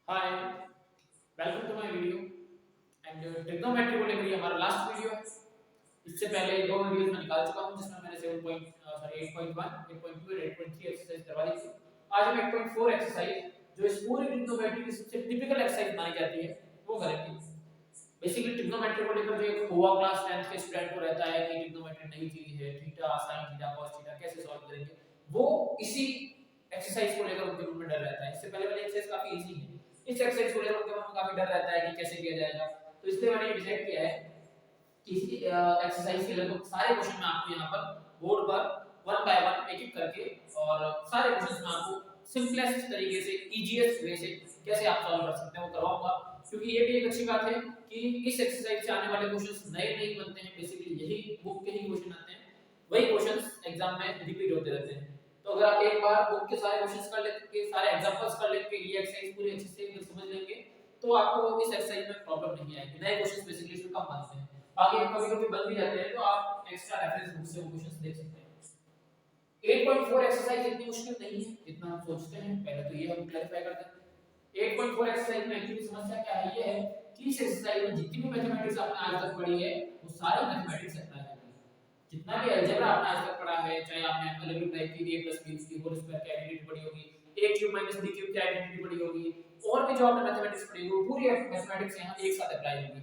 Hi, welcome to my video and trigonometry को लेकर ये हमारा लास्ट वीडियो है। इससे पहले दो वीडियोस मैं निकाल चुका हूं जिसमें मैंने 7 पॉइंट सॉरी 8.1, 8.2 और 8.3 एक्सरसाइज करवा दी थी। आज हम 8.4 एक्सरसाइज जो इस पूरी ट्रिग्नोमेट्री की सबसे टिपिकल एक्सरसाइज मानी जाती है वो करेंगे। बेसिकली ट्रिग्नोमेट्री को लेकर जो एक हुआ क्लास 10th के स्टूडेंट को रहता है कि ट्रिग्नोमेट्री नई चीज है, theta sin theta cos theta कैसे सॉल्व करेंगे, वो इसी एक्सरसाइज को लेकर उनके मन में डर रहता है। इससे पहले वाली एक्सरसाइज काफी इजी है, इस एक्सरसाइज को लेकर उनके मन में काफी डर रहता है कि कैसे किया जाएगा। तो इसलिए मैंने डिसाइड किया है कि इसी एक्सरसाइज के लगभग सारे क्वेश्चन मैं आपको यहाँ पर बोर्ड पर वन बाय वन एक एक करके और सारे क्वेश्चंस में आपको सिंपलेस्ट तरीके से इजीएस्ट वे से कैसे आप सॉल्व कर सकते हैं वो करवाऊंगा। क्योंकि ये भी एक अच्छी बात है कि इस एक्सरसाइज से आने वाले क्वेश्चंस नए नहीं बनते हैं, बेसिकली यही बुक के ही क्वेश्चन आते हैं, वही क्वेश्चंस एग्जाम में रिपीट होते रहते हैं। तो अगर आप एक बार बुक के सारे क्वेश्चंस कर लेंगे, सारे एग्जांपल्स कर लेंगे, ये एक्सरसाइज पूरी अच्छे से समझ लेंगे तो आपको इस एक्सरसाइज में प्रॉब्लम नहीं आएगी। नए क्वेश्चंस बेसिकली इसमें कम बनते हैं, बाकी कभी-कभी बन भी जाते हैं तो आप एक्स्ट्रा रेफरेंस बुक से वो क्वेश्चंस देख सकते हैं। 8.4 एक्सरसाइज इतनी मुश्किल नहीं है जितना हम सोचते हैं, पहले तो ये हम क्लैरिफाई कर देते हैं। 8.4 एक्सरसाइज में एक्चुअली समस्या क्या है, ये है कि इस एक्सरसाइज में जितनी भी मैथमेटिक्स आपने आज तक पढ़ी है वो सारी मैथमेटिक्स अप्लाई होगी। जितना भी अलजेब्रा आपने आज तक पढ़ा है, चाहे आपने अलग-अलग टाइप की a + b की होल स्क्वायर की आइडेंटिटी पढ़ी होगी, a³ - b³ की आइडेंटिटी पढ़ी होगी, और भी जो आपने मैथमेटिक्स पढ़ी होगी, पूरी मैथमेटिक्स यहाँ एक साथ अप्लाई होगी।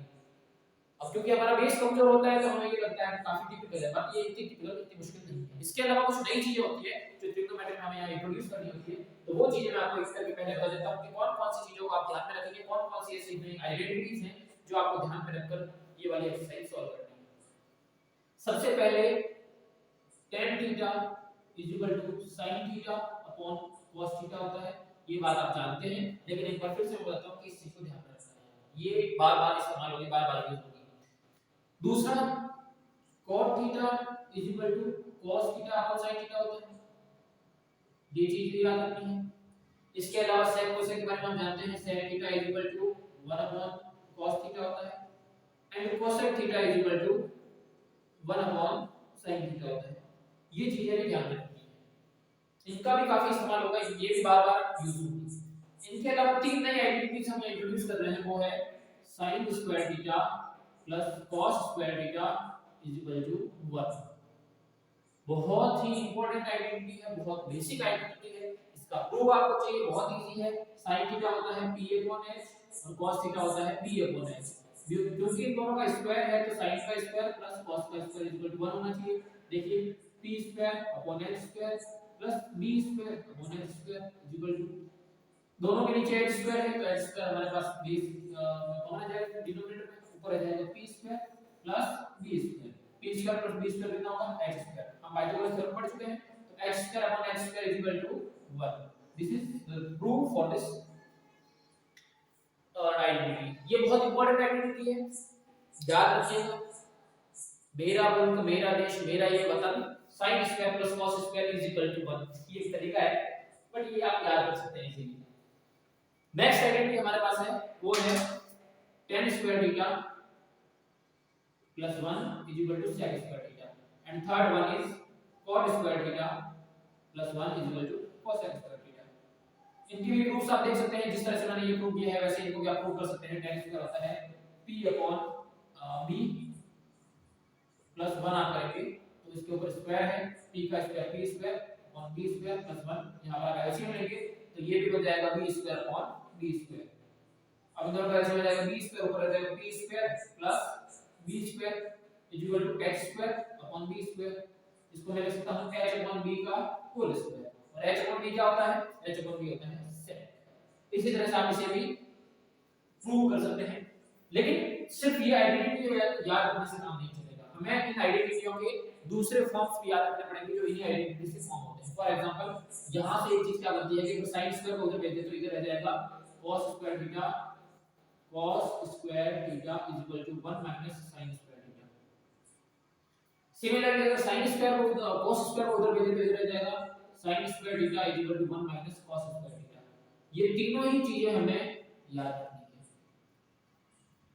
अब क्योंकि हमारा बेस कमजोर होता है तो हमें ये लगता है काफी टिपिकल है, बट ये इतनी टिपिकल इतनी मुश्किल नहीं है। इसके अलावा कुछ नई चीजें होती है जो ट्रिग्नोमेट्री में हमें यहाँ इंट्रोड्यूस करनी होती है, तो वो चीजें मैं आपको इस करके पहले बता देता हूं कि कौन-कौन सी चीजों को आप ध्यान में रखेंगे, कौन-कौन सी ऐसी नई आइडेंटिटीज हैं जो आपको ध्यान में रखकर ये वाली एक्सरसाइज सॉल्व करनी है। सबसे पहले tan theta sin theta upon cos theta होता है, ये बात आप जानते हैं, लेकिन एक बार फिर से बताता हूं कि इस चीज को ध्यान में रखना है, ये बार-बार इस्तेमाल होगी, बार-बार यूज होगी। दूसरा cot theta cos theta upon sin theta होता है, ये चीज भी याद रखनी है। इसके अलावा sec cosec के बारे में हम जानते हैं, sec theta 1 upon cos theta होता है and cosec theta 1 upon sin theta होता है। ये चीजें भी ध्यान रखनी है, इनका भी काफी इस्तेमाल होगा, ये भी बार-बार यूज होगी। इनके अलावा तीन नई आइडेंटिटीज हम इंट्रोड्यूस कर रहे हैं, वो है sin square theta plus cos square theta 1। बहुत ही इंपॉर्टेंट आइडेंटिटी है, बहुत बेसिक आइडेंटिटी है, इसका प्रूफ आपको चाहिए, बहुत इजी है। sin थीटा होता है p/h और cos थीटा होता है p/h। क्योंकि इन दोनों का स्क्वायर है तो sin का स्क्वायर प्लस cos का स्क्वायर 1 होना चाहिए। देखिए p² प्लस b² दोनों के नीचे h स्क्वायर है तो h स्क्वायर हमारे पास कौन आ जाएगा डिनोमिनेटर में, ऊपर आ जाएगा p² plus b²। p² plus b² कितना होगा h स्क्वायर। हम पाइथागोरस थ्योरम पढ़ चुके हैं, तो h² 1। This is the proof for this identity. ये बहुत इंपॉर्टेंट आइडेंटिटी है, याद रखिएगा। मेरा मुल्क मेरा देश मेरा ये वतन sin square plus cos square 1, ये एक तरीका है, बट ये आप याद रख सकते हैं इजीली। नेक्स्ट आइडेंटिटी हमारे पास है वो है tan square theta plus 1 sec square theta and third one is cot square theta plus 1 cosec square theta. इनके भी प्रूफ्स आप देख सकते हैं, जिस तरह से मैंने ये प्रूव किया है वैसे इनको भी आप प्रूव कर सकते हैं। tan स्क्वायर होता है p/b प्लस 1 आप करेंगे तो इसके ऊपर स्क्वायर है, p का square p² upon b² plus 1, यहां पर एलसीएम लेंगे तो ये भी बन जाएगा b² अपॉन b²। अब इन दोनों का एलसीएम हो जाएगा b² ऊपर आ जाएगा p² plus b² h² upon b²। इसको मैं लिख सकता हूं h अपॉन b का होल स्क्वायर, और h अपॉन b क्या होता है, h अपॉन b होता है sec। इसी तरह से आप इसे भी प्रूव कर सकते हैं, लेकिन सिर्फ ये आइडेंटिटी याद रखने से काम नहीं चलेगा, हमें इन आइडेंटिटीयों के दूसरे फॉर्म्स भी याद रखने पड़ेंगे जो इन्हीं आइडेंटिटी से फॉर्म होते हैं। फॉर एग्जांपल यहां से एक चीज क्या बनती है कि sin स्क्वायर को उधर भेज दे तो इधर रह जाएगा cos square theta 1 minus sin square theta. Similarly अगर sin स्क्वायर को cos स्क्वायर को उधर भेज दे तो इधर रह जाएगा sin square theta 1 minus cos square theta. ये तीनों ही चीजें हमें याद रखनी है,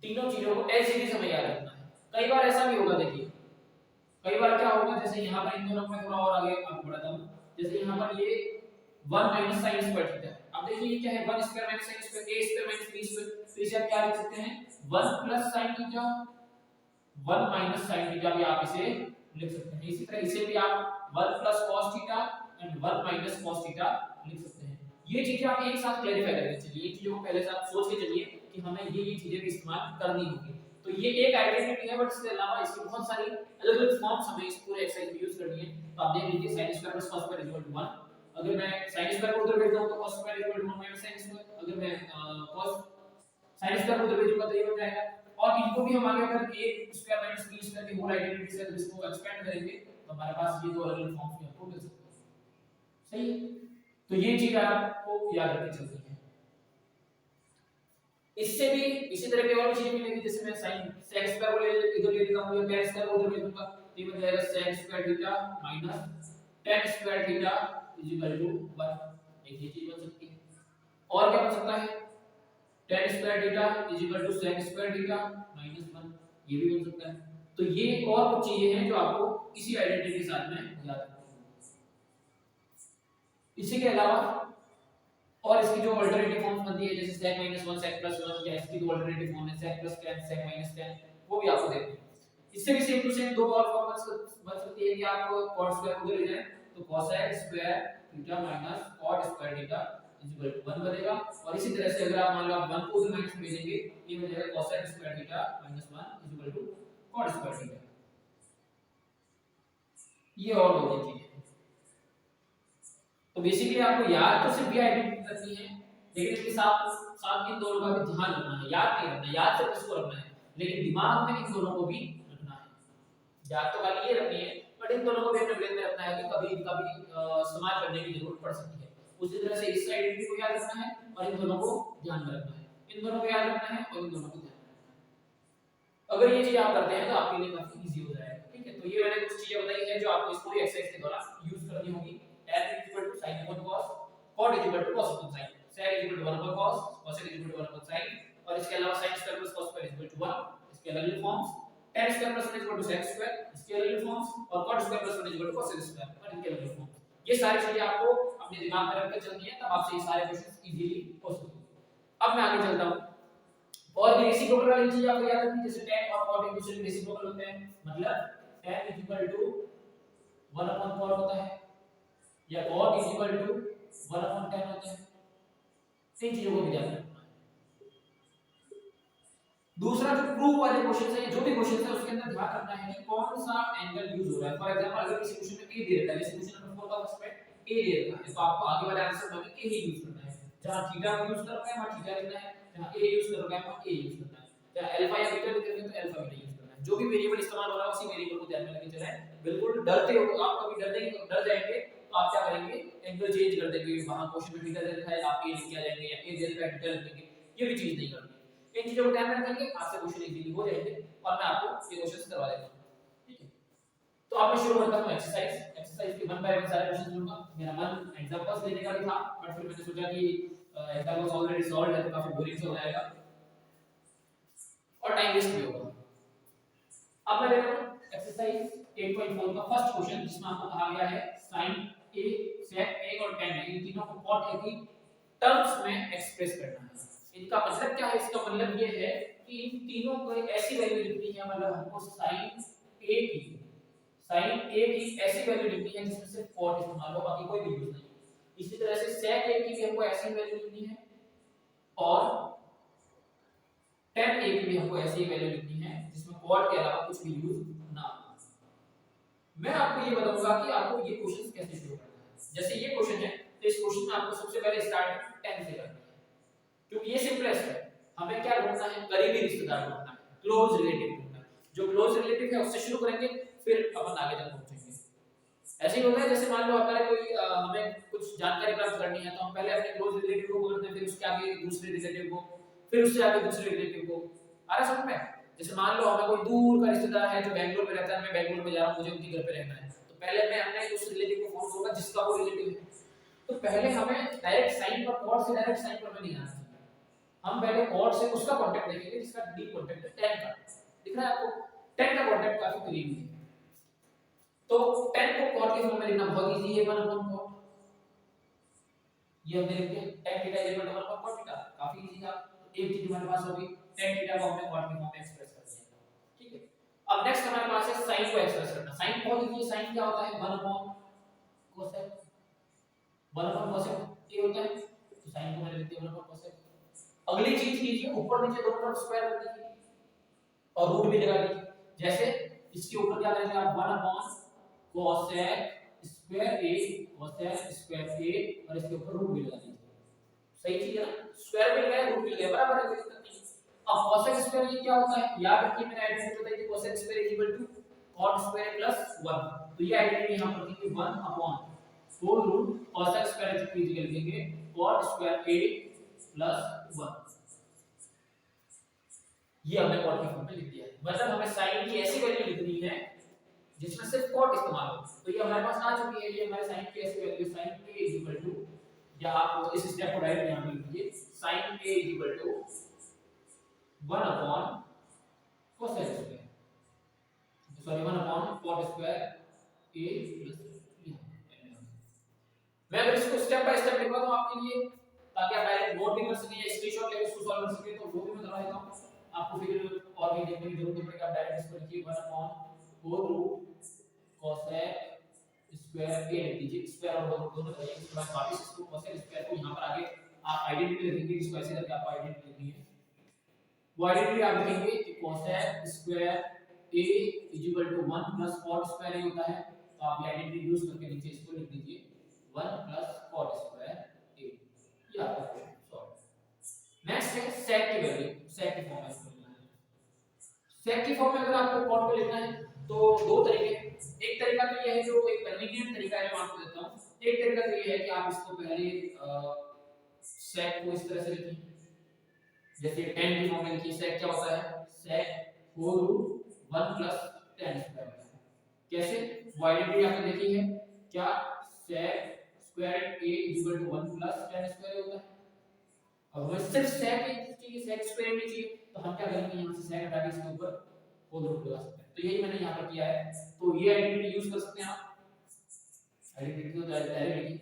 तीनों चीजों को एज इट इज हमें याद रखना है। कई बार ऐसा भी होगा, देखिए कई बार क्या होगा, जैसे यहाँ पर इन दोनों में थोड़ा और आगे आपको बताता हूँ, जैसे यहाँ पर ये 1 माइनस sin स्क्वायर थीटा है। अब देखिए ये क्या है 1 square minus sin square a square minus b square, तो इसे आप क्या लिख सकते हैं 1 plus sin theta 1 minus sin theta भी आप इसे लिख सकते हैं। इसी तरह इसे भी आप 1 plus cos theta and 1 minus cos theta लिख सकते हैं। ये चीजें आप एक साथ क्लैरिफाई करके चलिए, ये चीजों को पहले से आप सोच के चलिए कि हमें ये चीजें भी इस्तेमाल करनी होगी। तो ये एक आइडेंटिटी है, बट इसके अलावा इसकी बहुत सारी अलग-अलग फॉर्म्स हमें इस पूरे एक्सरसाइज में यूज करनी है। तो आप देख लीजिए sin square plus cos square equal to 1। अगर मैं sin स्क्वायर को उधर भेज दूं तो cos square equal to 1 minus sin square. अगर मैं cos sin स्क्वायर को उधर भेजूंगा तो ये हो जाएगा। और इनको भी हम आगे अगर a square minus b square की होल आइडेंटिटी से इसको एक्सपेंड करेंगे तो हमारे पास ये दो अलग-अलग फॉर्म्स में आपको मिल सकते हैं। सही है, तो ये चीज आपको याद रखनी चलती है। इससे भी इसी तरह की और चीजें मिलेंगी, जैसे मैं sin sec स्क्वायर को इधर ले लेता हूं या tan स्क्वायर को उधर ले लूंगा तो ये बन जाएगा sec square theta minus tan square theta equal to 1। एक ये चीज बन सकती है। और क्या बन सकता है tan square theta equal to sec square theta minus 1, ये भी बन सकता है। तो ये और कुछ चीजें हैं जो आपको इसी आइडेंटिटी के साथ में याद रखनी है। इसी के अलावा और इसकी जो अल्टरनेटिव फॉर्म्स बनती है जैसे sec - 1 sec + 1 या इसकी दो अल्टरनेटिव फॉर्म है sec + tan sec - tan, वो भी आपको देखनी है। इससे भी सेम टू सेम दो और फॉर्म बन सकती है कि आप cos स्क्वायर उधर ले जाएं तो cosec square theta minus cot square theta equal to 1 बनेगा। और इसी तरह से अगर आप मान लो आप 1 को उधर माइनस में भेजेंगे ये बन जाएगा cosec square theta minus 1 equal to cot square theta. ये और दो चीजें हैं। तो बेसिकली आपको याद तो सिर्फ ये आइडेंटिटी रखनी है, लेकिन इसके साथ साथ इन दोनों का भी ध्यान रखना है। याद नहीं रखना, याद सिर्फ इसको रखना है, लेकिन दिमाग में इन दोनों को भी रखना है। याद तो खाली ये रखनी है, बट इन दोनों को भी अपने ब्रेन में रखना है कि कभी कभी इस्तेमाल करने की जरूरत पड़ सकती है। उसी तरह से इस आइडेंटिटी को याद रखना है और इन दोनों को ध्यान में रखना है। इन दोनों को याद रखना है और इन दोनों को ध्यान में रखना है। अगर ये चीज आप करते हैं तो आपके लिए काफी इजी हो जाएगा। ठीक है, तो ये मैंने कुछ चीजें बताई है जो आपको इस पूरी एक्सरसाइज के दौरान यूज करनी होगी। tan = sin upon cos, cot = cos upon sin, sec = 1 upon cos, cosec = 1 upon sin, और इसके अलावा sin स्क्वायर + cos स्क्वायर = 1, इसके अलग-अलग forms, tan square + 1 = sec square, इसके अलग-अलग फॉर्म्स, और cot स्क्वायर + 1 = cosec स्क्वायर, और इनके अलग-अलग फॉर्म्स। ये सारी चीजें आपको अपने दिमाग में रख के चलनी है, तब आपसे ये सारे क्वेश्चंस इजीली हो सकते हैं। अब मैं आगे चलता हूं। और भी रेसिप्रोकल वाली चीज आपको याद रखनी है, जैसे tan और cot एक दूसरे के रेसिप्रोकल होते हैं, मतलब tan = 1 upon cot होता है या cot = 1 upon tan होता है। इन चीजों को भी ध्यान रखना है। दूसरा जो प्रूफ वाले क्वेश्चन है, जो भी क्वेश्चन है उसके अंदर ध्यान रखना है कि कौन सा एंगल यूज हो रहा है। फॉर एग्जांपल अगर किसी क्वेश्चन में a दे रखा है, जैसे क्वेश्चन नंबर 4 का उसमें a दे रखा है, तो आपको आगे वाले आंसर में a ही यूज करना है। जहां थीटा यूज कर रखा है वहां थीटा लिखना है, जहां a यूज कर रखा है वहां a यूज करना है, जहां अल्फा या बीटा लिख रहे हैं तो अल्फा बीटा यूज करना है। जो भी वेरिएबल इस्तेमाल हो रहा है उसी वेरिएबल को ध्यान में लेके चलें। बिल्कुल डरते हो आप, कभी डर जाएंगे तो आप क्या करेंगे, एंगल चेंज कर देंगे। वहां क्वेश्चन में थीटा दे रखा है आप a लिख के आ जाएंगे, या a दे रखा है थीटा लिख देंगे। ये भी चीज नहीं करनी। इन चीजों को ध्यान में रखेंगे, आपसे क्वेश्चन इजीली हो जाएंगे और मैं आपको ये क्वेश्चंस करवा देता हूं। ठीक है, तो अब मैं शुरू करता हूं एक्सरसाइज के 1 बाय 1 सारे क्वेश्चन लूंगा। मेरा मन एग्जांपल्स लेने का भी था, बट फिर मैंने सोचा कि एग्जांपल्स ऑलरेडी सॉल्व है तो काफी बोरिंग हो जाएगा और टाइम वेस्ट भी होगा। अब मैं लेता हूं एक्सरसाइज 8.4 का फर्स्ट क्वेश्चन, जिसमें आपको कहा गया है sin a sec a और tan a, इन तीनों को cot a की टर्म्स में एक्सप्रेस करना है। इनका मतलब क्या है? इसका मतलब ये है कि इन तीनों को ऐसी वैल्यू लिखनी है, मतलब हमको sin a की ऐसी वैल्यू लिखनी है जिसमें सिर्फ cot इस्तेमाल हो, बाकी कोई भी यूज नहीं। इसी तरह से sec a की भी हमको ऐसी वैल्यू लिखनी है और tan a की भी हमको ऐसी वैल्यू लिखनी है जिसमें cot के अलावा कुछ भी यूज ना हो। मैं आपको ये बताऊंगा कि आपको ये क्वेश्चन कैसे शुरू करना है। जैसे ये क्वेश्चन है तो इस क्वेश्चन में आपको सबसे पहले स्टार्ट tan से करना है, क्योंकि ये सिंपलेस्ट है। हमें क्या ढूंढना है? करीबी रिश्तेदार ढूंढना है, क्लोज रिलेटिव ढूंढना है। जो क्लोज रिलेटिव है उससे शुरू करेंगे, फिर अपन आगे तक पहुंचेंगे। ऐसे ही होता है जैसे मान लो हमारे कोई हमें कुछ जानकारी प्राप्त करनी है तो हम पहले अपने क्लोज रिलेटिव को पकड़ते हैं, फिर उसके आगे दूसरे रिलेटिव को, फिर उससे आगे दूसरे रिलेटिव को। आ रहा समझ में? जैसे मान लो हमें कोई दूर का रिश्तेदार है जो बैंगलोर में रहता है, मैं बैंगलोर में जा रहा हूं, मुझे उनके घर पे रहना है, तो पहले मैं अपने उस रिलेटिव को फोन करूंगा जिसका वो रिलेटिव है। तो पहले हमें डायरेक्ट साइन पर, कॉट से डायरेक्ट साइन पर नहीं आना चाहिए। हम पहले कॉट से उसका कांटेक्ट देखेंगे जिसका डीप कांटेक्ट है tan का। दिख रहा है आपको? tan का कांटेक्ट काफी करीबी है, तो tan को cot के फॉर्म में लिखना बहुत इजी है, 1 upon cot। ये हम देखते हैं tan theta is equal to 1 cot theta, काफी इजी था। एक चीज हमारे पास होगी tan थीटा को हमने cot के फॉर्म में एक्सप्रेस कर दिया, ठीक है। अब नेक्स्ट हमारे पास है sin को एक्सप्रेस करना। sin बहुत इजी है, sin क्या होता है 1 अपॉन cosec, 1 अपॉन cosec ये होता है, तो sin को मैंने लिख दिया 1 अपॉन cosec। अगली चीज कीजिए, ऊपर नीचे दोनों तरफ स्क्वायर कर दीजिए और रूट भी लगा दीजिए। जैसे इसके ऊपर क्या करेंगे आप 1 upon cosec square a cosec square a और इसके ऊपर रूट भी लगा दीजिए। सही चीज है ना, स्क्वायर मिल गया रूट मिल गया, बराबर है, कोई दिक्कत नहीं। अब cosec स्क्वायर ये क्या होता है, याद रखिए मैंने आइडेंटिटी बताई थी cosec square is equal to cot स्क्वायर प्लस 1, तो ये आइडेंटिटी यहां पर लिखेंगे 1 upon 4 root cosec square is equal to लिखेंगे cot स्क्वायर a प्लस 1। ये हमने cot के फॉर्म में लिख दिया है, मतलब हमें sin की ऐसी वैल्यू लिखनी है जिसमें सिर्फ cot इस्तेमाल हो, तो ये हमारे पास आ चुकी है। ये हमारे sin की ऐसी value sin a is equal to, या आप इस स्टेप को डायरेक्ट यहां पे लिख लीजिए sin a is equal to 1 upon cosec square, sorry 1 upon cot square a plus. मैं अगर इसको स्टेप बाय स्टेप लिखवा दूं आपके लिए ताकि आप डायरेक्ट नोट भी कर सकें या स्क्रीनशॉट लेके इसको सॉल्व कर सकें, तो वो भी मैं करवा देता हूं, आपको फिर और भी देखने की जरूरत नहीं पड़ेगी। आप डायरेक्ट इसको लिखिए 1 upon 4 root cosec square a लिख दीजिए, स्क्वायर और दोनों लगाइए। उसके बाद वापस इसको cosec स्क्वायर को यहां पर आगे आप आइडेंटिटी लिखेंगे, इसको ऐसे करके आप आइडेंटिटी लिखनी है। वो आइडेंटिटी आप लिखेंगे कि cosec square a is equal to 1 plus cot square a होता है, तो आप ये आइडेंटिटी यूज करके नीचे इसको लिख दीजिए 1 प्लस cot स्क्वायर a। ये आपका क्वेश्चन सॉल्व। नेक्स्ट है sec की वैल्यू, sec की फॉर्म में इसको लिखना है। sec की फॉर्म में अगर आपको cot को लिखना है तो दो तरीके, एक तरीका तो ये है जो एक कन्वीनियंट तरीका है, मैं आपको देता हूं। एक तरीका तो ये है कि आप इसको पहले sec को इस तरह से लिखिए, जैसे tan की फॉर्म में लिखिए। sec क्या होता है, sec 4 root 1 plus tan square होता है। कैसे, वो आइडेंटिटी आपने देखी है क्या, sec square a is equal to 1 plus tan square होता है। अब हमें सिर्फ sec चाहिए, sec स्क्वायर नहीं चाहिए, तो हम क्या करेंगे, यहां से sec हटा के इसके ऊपर 4 रूट लगा सकते हैं। तो यही मैंने यहां पर किया है, तो ये आइडेंटिटी यूज कर सकते हैं आप, आइडेंटिटी तो डायरेक्टली।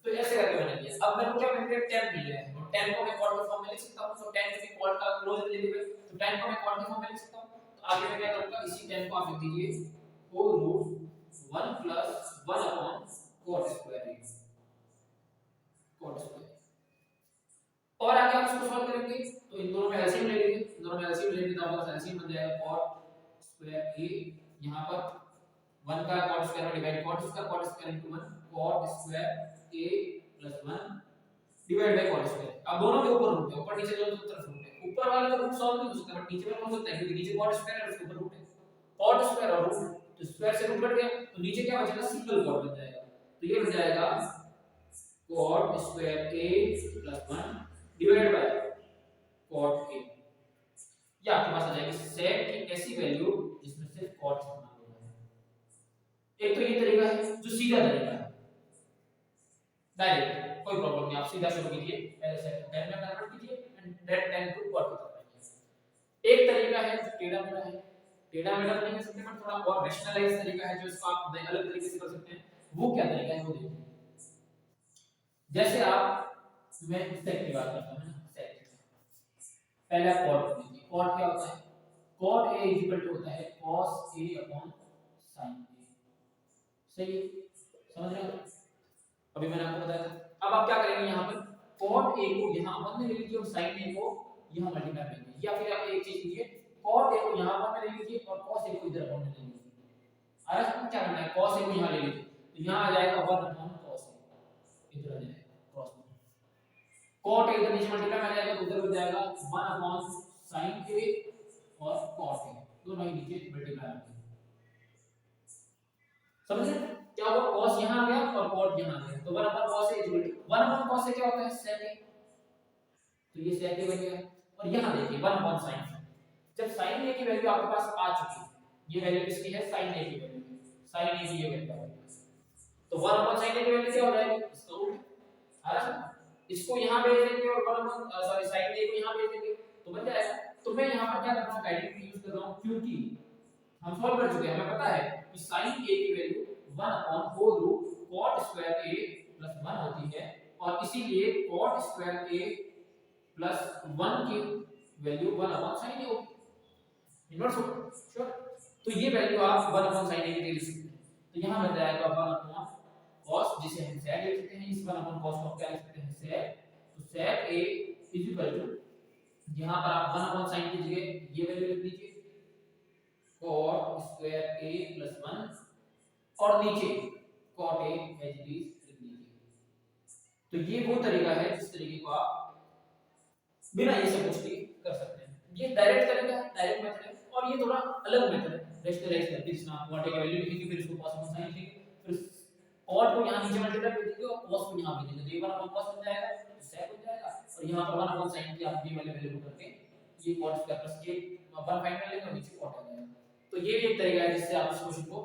तो ऐसे करके मैंने किया। अब मेरे को क्या मिल गया, tan मिल गया है, और tan को मैं cot के फॉर्म में लिख सकता हूं, तो tan को भी cot का क्लोज रिलेटिव है, तो tan को मैं cot के फॉर्म में लिख सकता हूं। तो आगे मैं क्या करूंगा, इसी tan को आप लिख दीजिए 4 root 1 plus 1 upon cot square, cot square. और आगे आप इसको सॉल्व करेंगे तो इन दोनों में एलसीएम ले लेंगे, इन दोनों में एलसीएम लेंगे तो आपका एलसीएम बन जाएगा cot स्क्वायर a, यहां पर 1 का cot स्क्वायर में डिवाइड cot इसका cot square into 1 cot square a plus 1 divide bye cot square. अब दोनों के ऊपर रूट है, ऊपर नीचे दोनों तरफ रूट है, ऊपर वाले का रूट सॉल्व नहीं हो सकता, बट नीचे वाला हो सकता है, क्योंकि नीचे cot स्क्वायर है और उसके ऊपर रूट है। cot स्क्वायर और रूट, तो स्क्वायर से रूट कट गया, तो नीचे क्या बचेगा, सिंगल cot बन जाएगा, तो ये बन जाएगा cot square a plus 1 divide bye cot a। ये आपके पास आ जाएगी sec की ऐसी वैल्यू जिसमें सिर्फ cot इस्तेमाल हो रहा है। एक तो ये तरीका है जो सीधा तरीका है, डायरेक्ट कोई प्रॉब्लम नहीं, आप सीधा शुरू कीजिए, पहले sec को tan में कन्वर्ट कीजिए एंड देन tan को cot की तरफ लाइए। एक तरीका है जो टेढ़ा मेढ़ा है, टेढ़ा मेढ़ा नहीं कर सकते, बट थोड़ा और रैशनलाइज तरीका है जो इसको आप नए अलग तरीके से कर सकते हैं। वो क्या तरीका है वो देखिए। जैसे आप, मैं sec की बात करता हूं ना, sec पहले आप cot लीजिए। cot क्या होता है, cot a is equal to होता है cos a upon sin a। सही है, समझ रहे हो, अभी मैंने आपको बताया था। अब आप क्या करेंगे, यहाँ पर cot a को यहाँ 1 में ले लीजिए और sin a को यहाँ मल्टीप्लाई कर लीजिए, या फिर आप एक चीज कीजिए, cot a को यहाँ 1 में ले लीजिए और cos a को इधर 1 में ले लीजिए। अरे आपको क्या करना है, cos a को यहाँ ले लीजिए, तो यहाँ आ जाएगा 1 अपॉन cos a, इधर आ जाएगा cos a, cot a इधर नीचे मल्टीप्लाई में आ जाएगा, तो उधर हो जाएगा 1 अपॉन sin a और cos a, दोनों ही नीचे मल्टीप्लाई आ गए। समझे क्या हुआ, cos यहां आ गया और cot यहां आ गया, तो 1 upon cos a is equal to 1 upon cos a क्या होता है, sec a, तो ये sec a बन गया। और यहां देखिए 1 अपॉन sin a, जब sin a की वैल्यू आपके पास आ चुकी है, ये वैल्यू किसकी है, sin a की वैल्यू है, sin a की ये वैल्यू है, तो 1 अपॉन sin a की वैल्यू क्या हो जाएगी, इसका उल्टा, आ रहा है, इसको यहां भेज देंगे और 1 अपॉन सॉरी sin a को यहां भेज देंगे, तो बन जाएगा। तो मैं यहां पर क्या कर रहा हूं, आइडेंटिटी यूज कर रहा हूं, क्योंकि हम सॉल्व कर चुके हैं, हमें पता है कि sin a की value 1 upon 4 root cot square a plus 1 होती है, और इसीलिए cot स्क्वायर a प्लस 1 की वैल्यू 1 अपॉन sin a होगी, इनवर्स होगा श्योर। तो ये वैल्यू आप 1 अपॉन sin a की लिख सकते हैं। तो यहां बन जाएगा 1 अपॉन cos, जिसे हम sec लिख सकते हैं, इस 1 अपॉन cos को क्या लिख सकते हैं sec। तो sec a is equal to, यहां पर आप 1 अपॉन sin की जगह ये वैल्यू लिख दीजिए cot स्क्वायर a प्लस 1 और नीचे cot a as it is लिख दीजिए। तो ये वो तरीका है जिस तरीके को आप बिना ये सब कुछ के कर सकते हैं। ये डायरेक्ट तरीका है, डायरेक्ट मेथड है, और ये थोड़ा अलग मेथड है, रेशनलाइज करके, जिसमें आप cot a की वैल्यू लिखेंगे, फिर इसको cos sin लिखेंगे, फिर cot को यहां नीचे मल्टीप्लाई कर दीजिए और cos को यहां भेज दीजिए, तो ये 1 अपॉन cos बन जाएगा, तो sec हो जाएगा, और यहां पर 1 अपॉन sin की आप ये वाले वैल्यू करके ये cot स्क्वायर प्लस के 1 फाइंड कर लेंगे और नीचे cot आ जाएगा। तो ये भी एक तरीका है जिससे आप इस क्वेश्चन को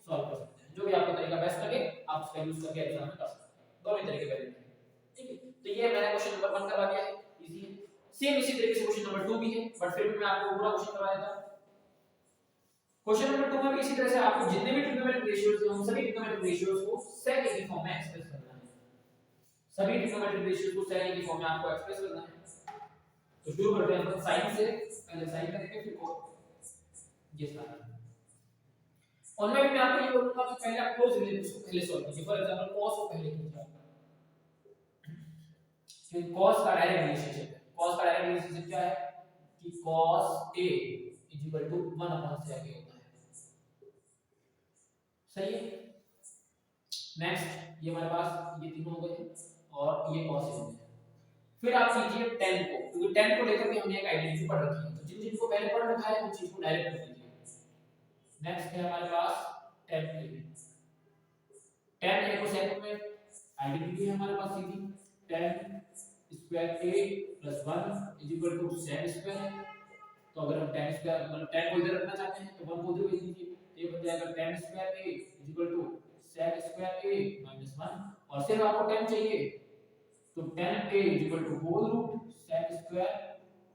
सॉल्व कर सकते हैं। जो भी आपको तरीका बेस्ट लगे आप उसका यूज करके एग्जाम में कर सकते हैं, दोनों ही तरीके वैलिड हैं, ठीक है। तो ये मैंने क्वेश्चन नंबर 1 करवा दिया है, इजी है। सेम इसी तरीके से क्वेश्चन नंबर 2 भी है, बट फिर भी मैं आपको पूरा क्वेश्चन करवा देता हूं। क्वेश्चन नंबर 2 में भी इसी तरह से आपको जितने भी ट्रिग्नोमेट्रिक रेशियोज हैं उन सभी ट्रिग्नोमेट्रिक रेशियोज को sec a की फॉर्म में एक्सप्रेस करना है। सभी ट्रिग्नोमेट्रिक रेशियोज को sec a की फॉर्म में आपको एक्सप्रेस करना है। तो शुरू करते हैं अपन sin से, पहले sin करेंगे फिर cos, ये सारा। और मैं भी आपको ये बोलूंगा कि पहले आप क्लोज रिलेशंस को पहले सॉल्व कीजिए। फॉर एग्जांपल cos को पहले कीजिए आप, कि cos का डायरेक्ट रिलेशनशिप है। cos का डायरेक्ट रिलेशनशिप क्या है कि cos a = 1 upon sec a होता है, सही है। नेक्स्ट ये हमारे पास ये तीनों हो गए और ये cos a हो गया। फिर आप कीजिए tan को, क्योंकि tan को लेकर भी हमने एक आइडेंटिटी पढ़ रखी है, तो जिन जिनको पहले पढ़ रखा है उन चीज को डायरेक्ट कर दीजिए। नेक्स्ट है हमारे पास tan a। tan a को सेकंड में आइडेंटिटी है हमारे पास सीधी, tan square a plus 1 = sec square. तो अगर हम tan स्क्वायर मतलब tan को इधर रखना चाहते हैं तो 1 को उधर भेज दीजिए, ये बन जाएगा tan square a = sec square a - 1, और सिर्फ आपको tan चाहिए तो tan a = whole root sec square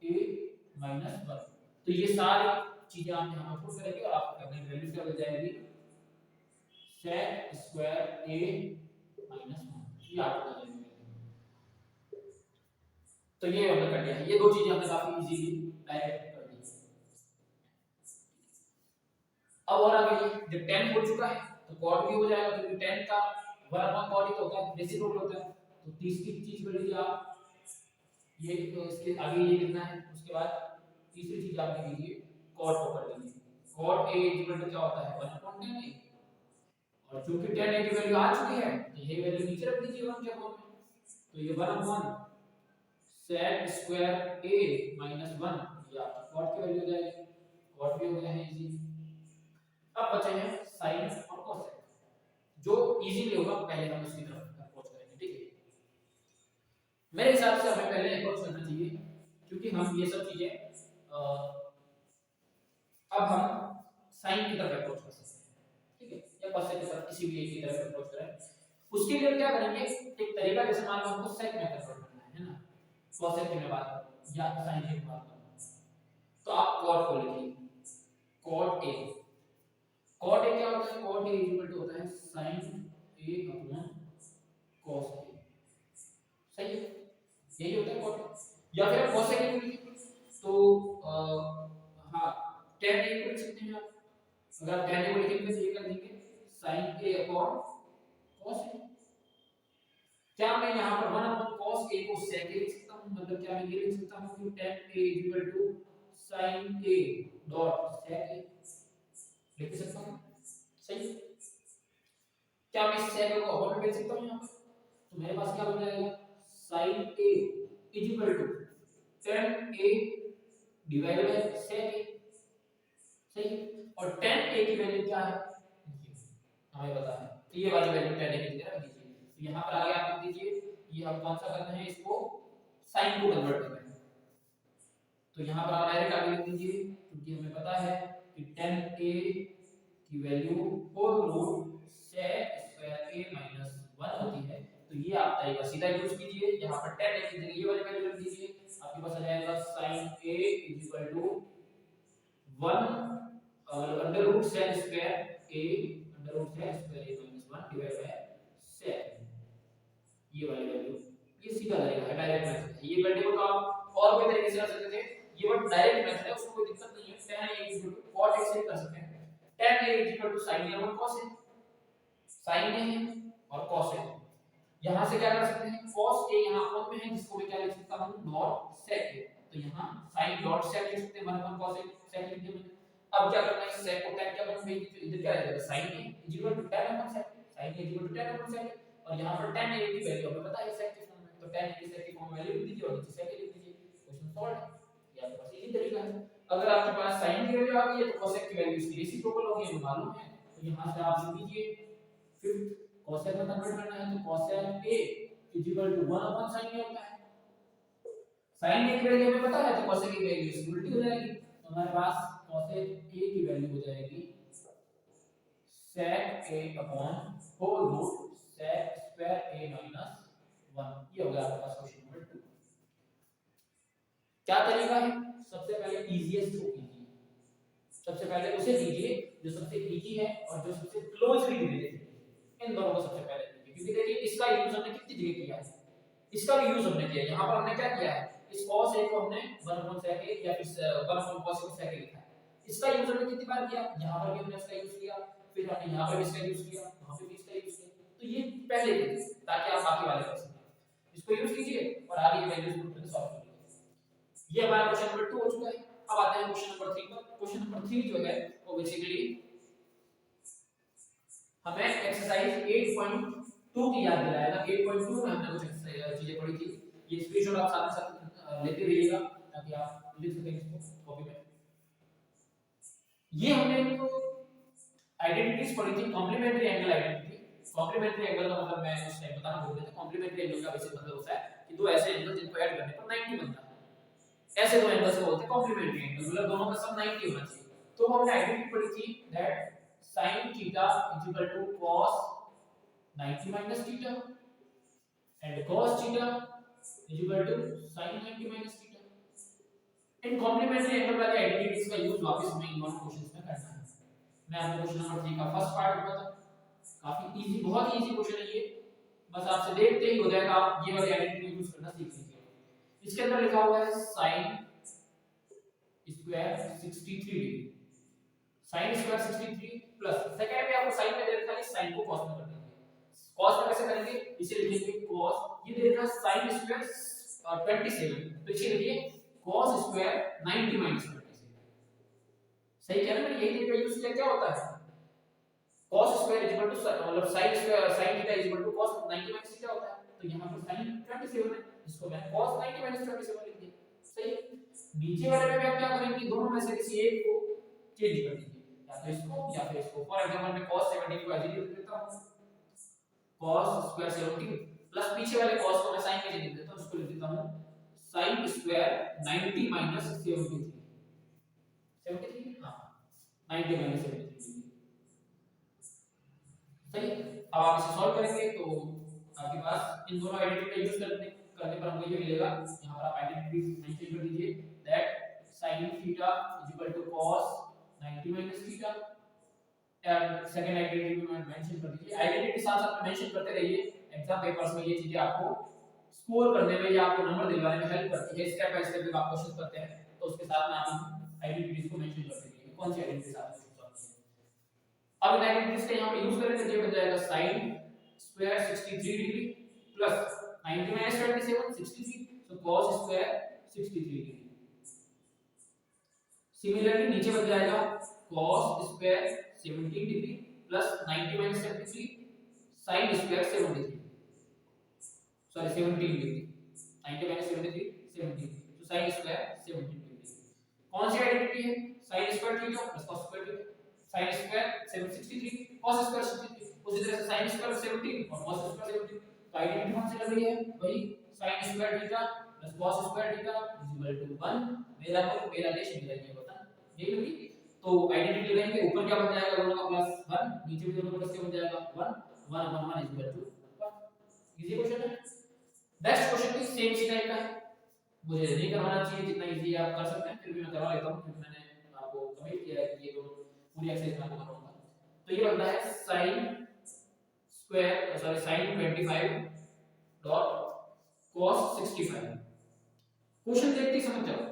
a - 1। तो ये सारी चीजें आप यहां पर पुट करेंगे और आपको अपनी वैल्यू क्या मिल जाएगी sec स्क्वायर a - 1, ये आपको मिल जाएगी। तो ये हमने कर दिया है, ये दो चीजें हमने काफी इजीली डायरेक्ट कर दी। अब और आगे जब tan हो चुका है तो cot भी हो जाएगा, क्योंकि tan का 1 अपॉन cot ही तो होता है, रेसिप्रोकल होता है। तो तीसरी चीज कर लीजिए आप, ये तो इसके आगे ये लिखना है, उसके बाद तीसरी चीज आप लिख लीजिए cot को कर लीजिए। cot a = क्या होता है 1 अपॉन tan a, और चूंकि tan a की वैल्यू आ चुकी है तो ये वैल्यू नीचे रख दीजिए 1 के फॉर्म में, तो ये 1 अपॉन sec स्क्वायर a - 1 ये आपकी cot की वैल्यू हो जाएगी। cot भी हो गया है इजी। अब बचे हैं sin और cosec, जो इजीली होगा पहले हम उसकी तरफ अप्रोच करेंगे, ठीक है। मेरे हिसाब से हमें पहले अप्रोच करना चाहिए, क्योंकि हम ये सब चीजें अब हम sin की तरफ अप्रोच कर सकते हैं, ठीक है, या cosec की तरफ, किसी भी एक की तरफ अप्रोच करें। उसके लिए क्या करेंगे, एक तरीका जैसे मान लो हमको sec मेथड करना है ना, cosec की मैं बात करूं या sin की बात करूं, तो आप cot को लिखिए, cot a। cot a क्या होता है, cot a = होता है sin a upon cos a, सही है, यही होता है cot। या फिर cosec a लिखिए तो हाँ tan a को लिख सकते हैं आप। अगर आप tan a को लिखेंगे तो ये कर देंगे sin a upon cos a। क्या मैं यहाँ पर 1 अपॉन cos a को sec a लिख सकता हूँ, मतलब क्या मैं ये लिख सकता हूँ कि tan a = sin a dot sec a, लिख सकता हूँ, सही। क्या मैं sec को अपॉन में लिख सकता हूँ यहाँ पर, तो मेरे पास क्या बन जाएगा sin a = tan a divided by sec a, सही। और tan a की वैल्यू क्या है हमें पता है, तो ये वाली वैल्यू tan a की जगह रख दीजिए। तो यहाँ पर आगे आप लिख दीजिए, ये हम कौन सा करते हैं, इसको sin को कन्वर्ट कर रहे हैं, तो यहाँ पर आप डायरेक्ट आगे लिख दीजिए, क्योंकि हमें पता है कि tan a की value whole root sec square a - 1 होती है। तो ये आप तरीका सीधा यूज कीजिए, यहाँ पर tan a की जगह ये वाली वैल्यू रख दीजिए, आपके पास आ जाएगा sin a = 1 under root sec square a under root sec square a - 1 divide by sec, ये वाली वैल्यू ये सीधा तरीका है, डायरेक्ट मेथड है। ये करने को तो आप और कोई तरीके से कर सकते थे, ये बट डायरेक्ट मेथड है, उसमें कोई दिक्कत नहीं है। tan a equal to cot a से कर सकते हैं। tan a equal to sin a और cos a, sin a है और cos a। यहां से क्या कर सकते हैं, cos a यहां फॉर्म में है, जिसको मैं क्या लिख सकता हूं, log sec a। तो यहां sin log sec लिख सकते हैं, 1 cos a sec लिख दिया मैंने। अब क्या करना है, sec को tan क्या बन गई, तो इधर क्या रहेगा, sin a equal to tan sec, sin a equal to tan sec। और यहां पर tan a की वैल्यू हमें पता है sec के फॉर्म में, तो tan a की sec की फॉर्म में वैल्यू लिख दीजिए और नीचे sec लिख दीजिए, क्वेश्चन सॉल्व है। ये आपके पास इजी तरीका है। अगर आपके पास sin की वैल्यू आ गई है तो cosec की वैल्यू इसकी रेसिप्रोकल होगी, हमें मालूम है। तो यहां से आप लिख दीजिए, फिफ्थ cosec में कन्वर्ट करना है तो cosec a equal to 1 upon sin a होता है। sin a की वैल्यू हमें पता है, तो cosec की वैल्यू इसकी उल्टी हो जाएगी, तो हमारे पास cosec a की वैल्यू हो जाएगी sec a upon whole root sec square a minus 1। ये हो गया आपके पास क्वेश्चन नंबर 2। क्या तरीका है, सबसे पहले इजीएस्ट को कीजिए, सबसे पहले उसे कीजिए जो सबसे इजी है और जो सबसे क्लोजली रिलेटेड है, इन दोनों को सबसे पहले कीजिए। क्योंकि देखिए इसका यूज हमने कितनी जगह किया है, इसका भी यूज हमने किया है। यहाँ पर हमने क्या किया है, इस cos a को हमने 1 sec a या फिर 1 cos a sec a लिखा है। इसका यूज हमने कितनी बार किया, यहाँ पर भी हमने इसका यूज किया, फिर हमने यहाँ पर भी इसका यूज किया, वहाँ पे भी इसका यूज किया। तो ये पहले कीजिए ताकि आप बाकी वाले कर सकें। इसको यूज कीजिए और आगे ये वैल्यूज को खुद सॉल्व कीजिए। ये हमारा क्वेश्चन नंबर 2 हो चुका है। अब आते हैं क्वेश्चन नंबर 3 पर। क्वेश्चन नंबर 3 जो है वो बेसिकली हमें एक्सरसाइज 8.2 की याद दिलाएगा। 8.2 में हमने कुछ चीजें पढ़ी थी, ये स्क्रीनशॉट आप साथ साथ लेते रहिएगा ताकि आप लिख सकें इसको कॉपी में। ये हमने आइडेंटिटीज पढ़ी थी, complementary angle identity. Complementary angle का मतलब मैं उस टाइम बताना भूल गया था। कॉम्प्लीमेंट्री एंगल का बेसिक मतलब होता है कि दो ऐसे एंगल जिनको ऐड करने पर 90 बनता है, ऐसे दो एंगल्स को बोलते हैं कॉम्प्लीमेंट्री एंगल, मतलब दोनों का सम 90 होना चाहिए। तो हमने आइडेंटिटी पढ़ी थी that sin theta cos 90 minus theta and cos theta sin 90 minus theta। In complementary angle वाली आइडेंटिटीज का यूज वापस हमें इन दोनों क्वेश्चंस में करना है। मैं आपको क्वेश्चन नंबर 3 का फर्स्ट पार्ट बताता हूं, काफी इजी, बहुत इजी क्वेश्चन है ये, बस आपसे देखते ही हो जाएगा, आप ये वाली आइडेंटिटी यूज करना सीख लीजिए। इसके अंदर लिखा हुआ है sin square 63 degree, sin square 63 plus second में आपको sin में दे रखा है, sin को cos में कर देंगे। cos में कैसे करेंगे, इसे लिखेंगे cos, ये दे रखा है sin स्क्वायर 27, तो इसे लिखिए cos स्क्वायर 90 माइनस 27। सही कह रहे हैं, यही तरीका यूज किया। क्या होता है, cos स्क्वायर इक्वल टू मतलब sin square sin theta equal to cos 90 minus theta होता है, तो यहां पर sin 27 है, इसको मैं cos 90 माइनस 27 लिख दिया। सही है। नीचे वाले में आप क्या करेंगे, दोनों में से किसी एक को चेंज कर दीजिए, या तो इसको या फिर इसको। फॉर एग्जांपल मैं cos 17 को ऐसे लिख देता हूं, cos स्क्वायर 17 प्लस पीछे वाले cos को मैं sin के लिख देता हूं, उसको लिख देता हूं sin स्क्वायर 90 माइनस 73। 73 हां 90 माइनस 73। सही। अब आप इसे सॉल्व करेंगे तो आपके पास इन दोनों आइडेंटिटी का यूज करने पर हमको ये मिलेगा। यहां पर आप आइडेंटिटी मेंशन कर दीजिए that sin theta cos 90 minus theta. And second identity में मेंशन कर दीजिए, आइडेंटिटी साथ साथ में मेंशन करते रहिए। एग्जाम पेपर्स में ये चीजें आपको स्कोर करने में या आपको नंबर दिलवाने में हेल्प करती है। स्टेप बाय स्टेप जब आप क्वेश्चन करते हैं तो उसके साथ में आप आइडेंटिटीज को मेंशन करते रहिए, कौन सी आइडेंटिटी साथ में सॉल्व की है। अब इन आइडेंटिटीज का यहां पे यूज करेंगे तो ये बन जाएगा sin square 63 degree plus 90 minus 27 63, सो cos स्क्वायर 63 डिग्री। सिमिलरली नीचे बन जाएगा cos square 17 degree plus 90 minus 73 sin square 73, sorry 17 degree, 90 minus 73 17, तो sin स्क्वायर 17 डिग्री। कौन सी आइडेंटिटी है, sin square theta plus cos square theta. sin square 763 cos square 63, उसी तरह से sin square 17 और cos स्क्वायर 17, तो आइडेंटिटी कौन सी लग रही है, वही sin square theta plus cos square theta equal to 1। मेरा मुल्क मेरा देश मेरा ये वतन, यही लगी। तो आइडेंटिटी लगाएंगे, ऊपर क्या बन जाएगा, दोनों का प्लस 1, नीचे भी दोनों का प्लस क्या बन जाएगा 1 1 अपॉन 1 इक्वल टू 1। इजी क्वेश्चन है। नेक्स्ट क्वेश्चन भी सेम इसी टाइप का है, मुझे नहीं करवाना चाहिए, जितना इजी आप कर सकते हैं फिर भी मैं करवा लेता हूं क्योंकि मैंने आपको कमिट किया है कि ये दोनों पूरी एक्सरसाइज मैं आपको करवाऊंगा। तो ये बनता है sin square sorry sin 25 dot cos 65। Question देखते ही समझ जाओ,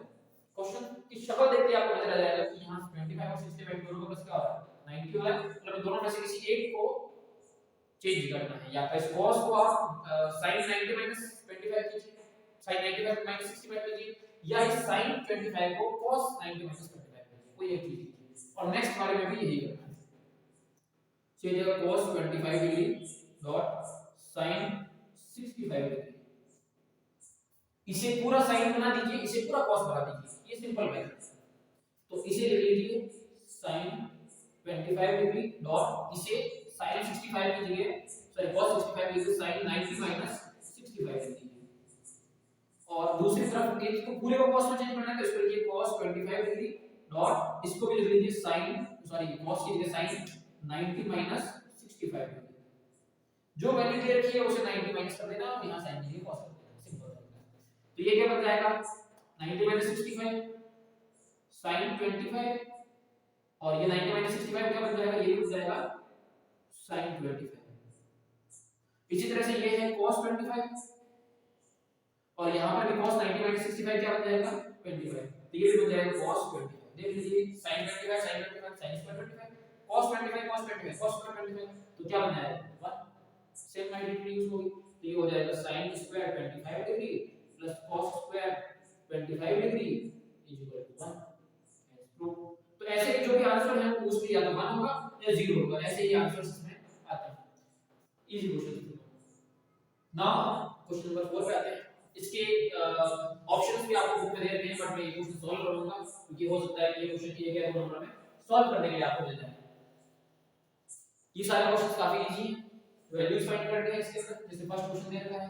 क्वेश्चन की शक्ल देखते ही आपको नजर आ जाएगा कि यहाँ 25 और 65 दोनों का प्लस क्या हो रहा है 90 हो रहा है, मतलब दोनों में से किसी एक को चेंज करना है। या फिर cos को आप sin 90 माइनस 25 कीजिए, sin 95 माइनस 65 कीजिए, या इस sin 25 को cos 90 माइनस 25 कीजिए, कोई एक चीज कीजिए। और नेक्स्ट वाले में भी यही करना है, चलिए cos 25 degree dot sin 65 degree, इसे पूरा sin बना दीजिए, इसे पूरा cos बना दीजिए, ये सिंपल मेथड है। तो इसे लिख लीजिए sin 25 डिग्री डॉट इसे sin 65 की जगह सॉरी cos 65 की जगह sin 90 माइनस 65 लिख लीजिए। और दूसरी तरफ एक को पूरे को cos में चेंज करना है, तो इसको लिखिए cos 25 डिग्री डॉट इसको भी लिख लीजिए sin सॉरी cos की जगह sin 90 माइनस 65 डिग्री। जो वैल्यू दे रखी है उसे 90 माइनस कर देना और यहां sin की जगह cos कर देना, सिंपल है। तो ये क्या बन जाएगा 90 माइनस 65 sin 25 और ये 90 माइनस 65 क्या बन जाएगा, ये भी बन जाएगा sin 25। इसी तरह से ये है cos 25 और यहां पर भी cos 90 माइनस 65 क्या बन जाएगा 25, तो ये भी बन जाएगा cos 25। देख लीजिए sin 25 sin 25 sin square 25 cos 25 cos 25 cos square 25, तो क्या बन जाएगा 1, सेम आइडेंटिटी यूज होगी, तो ये हो जाएगा sin square 25 degree plus cos square 25 degree is equal to 1। तो ऐसे जो भी आंसर है वो उसमें या तो 1 होगा या 0 होगा, ऐसे ही आंसर्स इसमें आते हैं। Easy question. Now question number 4 पे आते हैं। इसके ऑप्शंस भी आपको बुक में दे रखे हैं, बट मैं ये क्वेश्चन सॉल्व करूंगा क्योंकि हो सकता है कि ये क्वेश्चन ये क्या नंबर में सॉल्व करने के लिए आपको मिल जाए। ये सारे क्वेश्चंस काफी इजी हैं, वैल्यूज फाइंड करनी है इसके अंदर। जैसे फर्स्ट क्वेश्चन दे रखा है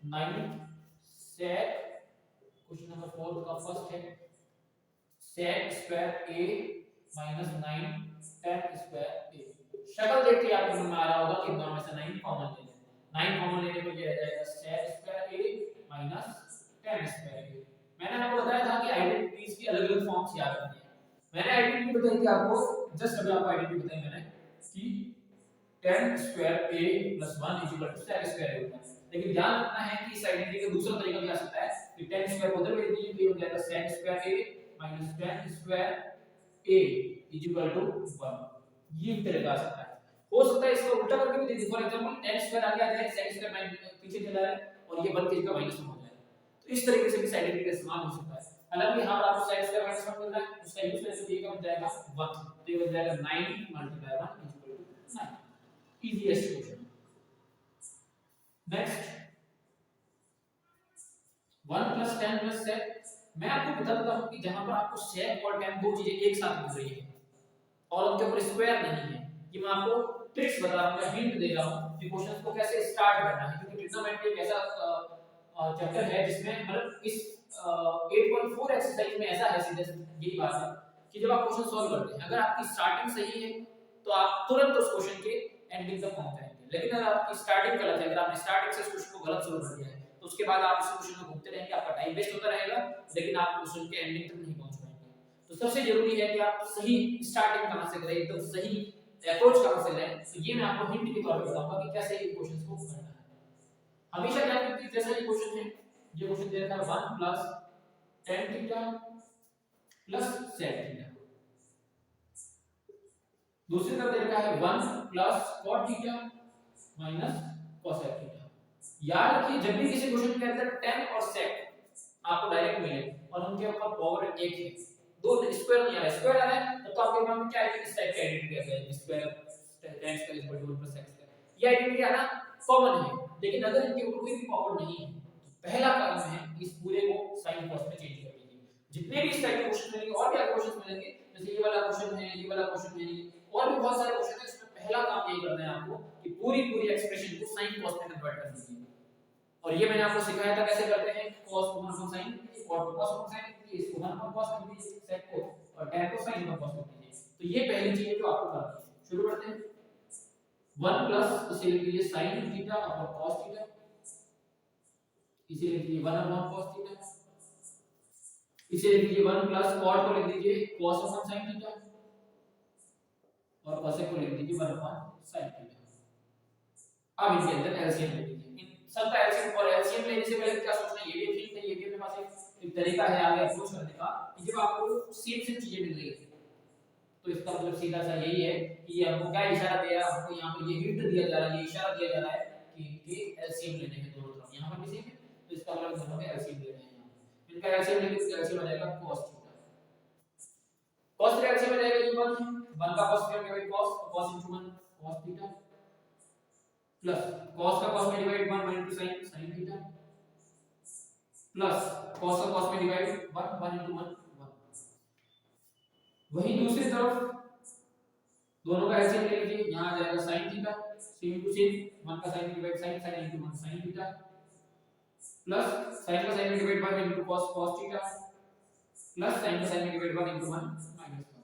9 sec, क्वेश्चन नंबर 4 का फर्स्ट है sec square a minus 9 tan square a। शक्ल देख के आपको समझ में आ रहा होगा कि दोनों में से 9 कॉमन ले लें, 9 कॉमन लेने पर ये आ जाएगा sec square a minus tan square a। मैंने आपको बताया था कि आइडेंटिटीज की अलग-अलग फॉर्म्स याद रखनी है। मैंने आइडेंटिटी बताई थी आपको, जस्ट अभी आपको आइडेंटिटी बताई मैंने कि tan square a + 1 = sec square a होता है। लेकिन ध्यान रखना है कि इस आइडेंटिटी का दूसरा तरीका भी आ सकता है कि tan स्क्वायर को उधर भेज दीजिए, तो ये हो जाएगा sec square a minus tan square a = 1। ये भी तरीका आ सकता है। हो सकता है इसको उल्टा करके भी दे दीजिए, फॉर एग्जांपल tan स्क्वायर आगे आ जाए, sec स्क्वायर माइनस पीछे चला जाए और ये 1 की जगह माइनस 1 हो जाए, तो इस तरीके से भी आइडेंटिटी का इस्तेमाल हो सकता है। हालांकि यहां पर आपको sec स्क्वायर माइनस 1 मिल रहा है, उसका यूज करने से ये क्या बन जाएगा 1, तो ये बन जाएगा 9 × 1 = 9। Easiest question. Next 1 + tan + sec। मैं आपको बता देता हूं कि जहां पर आपको sec और tan दो चीजें एक साथ मिल रही है और उनके ऊपर स्क्वायर नहीं है, ये मैं आपको ट्रिक्स बता रहा हूं, हिंट दे रहा हूं कि क्वेश्चंस को कैसे स्टार्ट करना है, क्योंकि ट्रिग्नोमेट्री एक ऐसा चैप्टर है जिसमें मतलब इस 8.4 एक्सरसाइज में ऐसा है, सीधे यही बात है कि जब आप क्वेश्चन सॉल्व करते हैं, अगर आपकी स्टार्टिंग सही है तो आप तुरंत उस क्वेश्चन के एंडिंग तक पहुंच जाएंगे। लेकिन अगर आपकी स्टार्टिंग गलत है, अगर आपने स्टार्टिंग से क्वेश्चन को गलत सॉल्व कर दिया है, तो उसके बाद आप इस क्वेश्चन में घूमते रहेंगे, आपका टाइम वेस्ट होता रहेगा, लेकिन आप क्वेश्चन के एंडिंग तक नहीं पहुंच पाएंगे। तो सबसे जरूरी है कि आप सही स्टार्टिंग कहां से करें, एकदम सही अप्रोच कहां से लें। तो ये मैं आपको हिंट के तौर पे बताऊंगा कि कैसे ये क्वेश्चंस को करना है। हमेशा ध्यान रखिए, जैसा ये क्वेश्चन है, ये क्वेश्चन दे रखा है 1 + tan थीटा + sec थीटा, दूसरी तरफ दे रखा है 1 + cot theta minus cosec theta. याद रखिए, जब भी किसी क्वेश्चन के अंदर tan और sec आपको डायरेक्ट मिले और उनके ऊपर पावर 1 है, दो स्क्वायर नहीं आ रहा है, स्क्वायर आ रहा है तो आपके दिमाग में क्या आएगी, इस टाइप की आइडेंटिटी आ जाएगी, square tan square = 1 + sec square. ये आइडेंटिटी आना कॉमन है, लेकिन अगर इनके ऊपर कोई भी पावर नहीं है, तो पहला काम है कि इस पूरे को sin cos में चेंज कर दीजिए। जितने भी इस टाइप के क्वेश्चन मिलेंगे और भी क्वेश्चन मिलेंगे, जैसे ये वाला क्वेश्चन है, ये वाला क्वेश्चन है, और भी बहुत सारे क्वेश्चन है, इसमें पहला काम यही करना है आपको कि पूरी एक्सप्रेशन को sin cos में कन्वर्ट कर दीजिए। और ये मैंने आपको सिखाया था कैसे करते हैं, cos को 1 sin, cot को cos sin, इसको 1 cos लिख दीजिए, sec को, और tan को sin 1 cos लिख दीजिए। तो ये पहली चीज है जो आपको करनी है। शुरू करते हैं। 1 प्लस इसे लिख दीजिए sin theta upon cos theta, इसे लिख दीजिए 1 अपॉन cos थीटा, इसे लिख दीजिए 1 प्लस cot को लिख दीजिए cos अपॉन sin थीटा, और cosec को लिख दीजिए 1 अपॉन sin थीटा। अब इनके अंदर एलसीएम ले लीजिए, इन सबका एलसीएम, और एलसीएम लेने से पहले क्या सोचना, ये भी एक हिंट है, ये भी अपने पास एक तरीका है आगे अप्रोच करने का कि जब आपको सेम सेम चीजें मिल रही है तो इसका मतलब सीधा सा यही है कि ये हमको क्या इशारा दे रहा है, हमको यहाँ पर ये हिंट दिया जा रहा है, ये इशारा दिया जा रहा है कि इनके एलसीएम लेने हैं दोनों तरफ, यहाँ पर भी सेम है तो इसका मतलब दोनों के एलसीएम लेने हैं, यहाँ इनका एलसीएम लेंगे तो एलसीएम आ जाएगा cos theta, cos theta LCM आ जाएगा, ये 1 का cos theta divide cos, cos into 1 cos theta plus cos का cos में divide 1 into sin theta plus cos का cos में डिवाइड 1 into 1 1। वहीं दूसरी तरफ दोनों का एलसीएम ले लीजिए, यहां आ जाएगा sin theta, same to same 1 का sin में divide sin, sin into 1 sin theta plus sin का sin में divide 1 into cos cos theta plus sin का sin में डिवाइड 1 into 1 माइनस 1।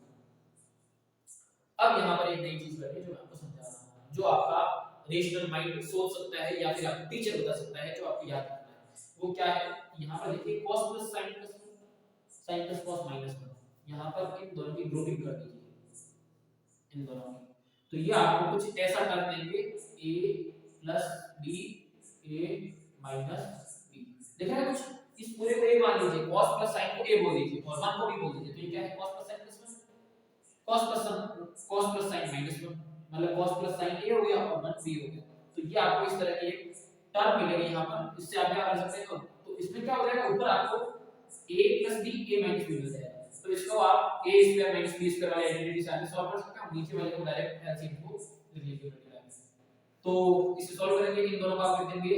अब यहां पर एक नई चीज करनी है जो मैं आपको समझा रहा हूं, जो आपका रेशनल माइंड सोच सकता है या फिर आपका टीचर बता सकता है, जो आपको याद रखना है वो क्या है। यहां पर देखिए cos plus sin plus cos minus 1, यहां पर इन दोनों की ग्रुपिंग कर दीजिए, इन दोनों की, तो ये आपको कुछ ऐसा टर्म देंगे a plus b a minus b, देखा है कुछ, इस पूरे को a मान लीजिए, cos plus sin को a बोल दीजिए और 1 को b बोल दीजिए, तो ये क्या है cos plus sin plus 1, cos plus sin minus 1, मतलब cos plus sin a हो गया और 1 b हो गया, तो ये आपको इस तरह की एक टर्म मिलेगी यहां पर, इससे आप क्या कर सकते हैं, तो इसमें क्या हो जाएगा, ऊपर आपको a plus b a minus b मिल जाएगा, तो इसको आप a square minus b square वाले आइडेंटिटी से आगे सॉल्व कर सकते हैं, नीचे वाले को डायरेक्ट एलसीएम को लिख लीजिए मल्टीप्लाई, तो इसे सॉल्व करेंगे, इन दोनों का आप लिख देंगे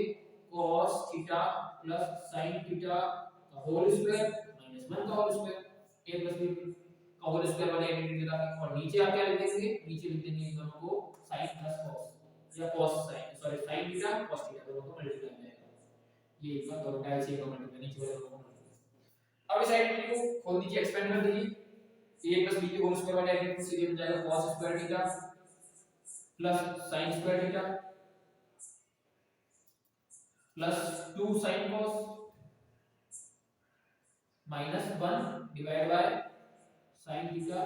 cos theta plus sin theta का होल स्क्वायर माइनस 1 का whole square a plus b का होल स्क्वायर वाले आइडेंटिटी लगा के, और नीचे आप क्या लिख देंगे, नीचे लिख देंगे इन दोनों को sin प्लस cos या cos sin, sorry sin theta cos theta दोनों को मल्टीप्लाई हो जाएगा, ये एक बार दोनों का एलसीएम को मल्टीप्लाई, नीचे वाले दोनों को। अब इस आइडेंटिटी को खोल दीजिए, एक्सपेंड कर दीजिए, a प्लस b के होल स्क्वायर वाले आइडेंटिटी से ये हो जाएगा cos square theta plus sin square theta plus 2 sin cos minus 1 divide by sin theta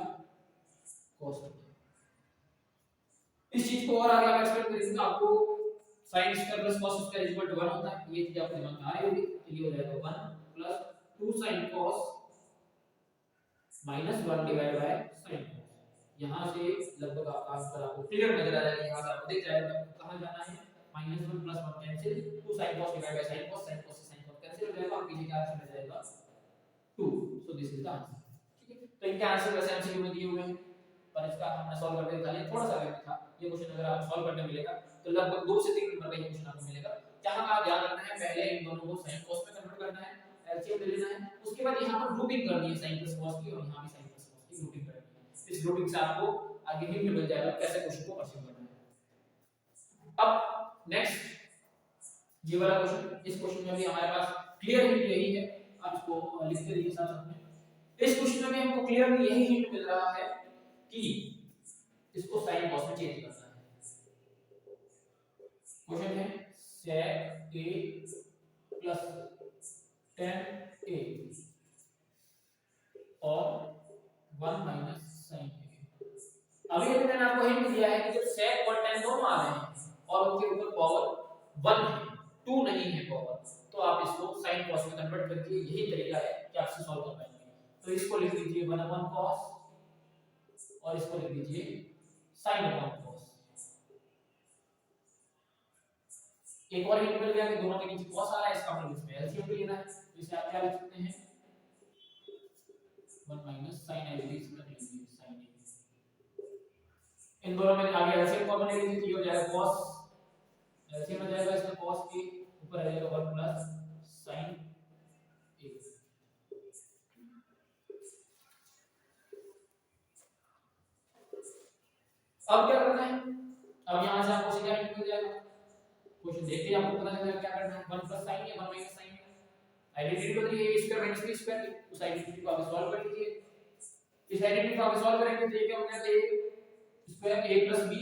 cos theta. इस चीज को और आगे आप एक्सपेंड करेंगे तो आपको sin square plus cos square equal to 1 होता है, ये चीज आपके दिमाग में आ रही होगी, तो ये हो जाएगा 1 plus 2 sin cos minus 1 divide by sin cos। यहां से लगभग आपका आंसर आपको क्लियर नजर आ जाएगा, यहां से आपको दिख जाएगा कहां जाना है, -1 + 1 cancel, 2 sin cos divide by sin cos, sin cos से sin cos कैंसिल हो जाएगा और पीछे का आंसर मिल जाएगा 2, सो दिस इज द आंसर, ठीक है। तो इनके आंसर वैसे एमसीक्यू में दिए हुए हैं, पर इसका हमने सॉल्व करके दिखा लिया, थोड़ा सा अगर था ये क्वेश्चन अगर आप सॉल्व करने मिलेगा तो लगभग 2 से 3 नंबर का ये क्वेश्चन आपको मिलेगा, जहां का ध्यान रखना है पहले इन दोनों को sin cos में कन्वर्ट करना है, एलसीएम ले लेना है, उसके बाद यहां पर ग्रुपिंग करनी है sin plus cos की, और यहां भी sin plus cos की ग्रुपिंग करनी है, इस ग्रुपिंग से आपको आगे हिंट मिल जाएगा कैसे क्वेश्चन को परसीव करना है। अब नेक्स्ट ये वाला क्वेश्चन, इस क्वेश्चन में भी हमारे पास क्लियर हिंट यही है, आप इसको लिखते रहिए साथ साथ में। इस क्वेश्चन में भी हमको क्लियरली यही हिंट मिल रहा है कि इसको sin cos में चेंज करना है। क्वेश्चन है sec a plus tan a और 1 minus sin a। अभी अभी मैंने आपको हिंट दिया है कि जब sec और tan दोनों आ रहे हैं और उनके ऊपर पावर 1 है, 2 नहीं है पावर, तो आप इसको sin cos में कन्वर्ट करके यही तरीका है कि आप इसे सॉल्व कर पाएंगे। तो इसको लिख दीजिए 1/1 cos और इसको लिख दीजिए sin अपॉन cos। एक और हिंट मिल गया कि दोनों के नीचे cos आ रहा है, इसका मतलब इसमें एलसीएम भी लेना है, तो इसे आप क्या लिख सकते हैं 1 माइनस sin a इसमें लिख लीजिए sin a। इन दोनों में आगे एलसीएम कॉमन ले लीजिए, ये हो जाएगा cos, एलसीएम हो जाएगा इसमें cos के ऊपर आ जाएगा 1 प्लस sin a। अब क्या करना है, अब यहां से आपको सीधा हिंट मिल जाएगा, क्वेश्चन देखते ही आपको पता चल जाएगा क्या करना है, 1 प्लस sin है 1 माइनस sin है, आइडेंटिटी बदलिए a square minus b square की, उस आइडेंटिटी को आगे सॉल्व कर लीजिए, इस आइडेंटिटी को आगे सॉल्व करेंगे तो ये क्या हो जाएगा a square a plus b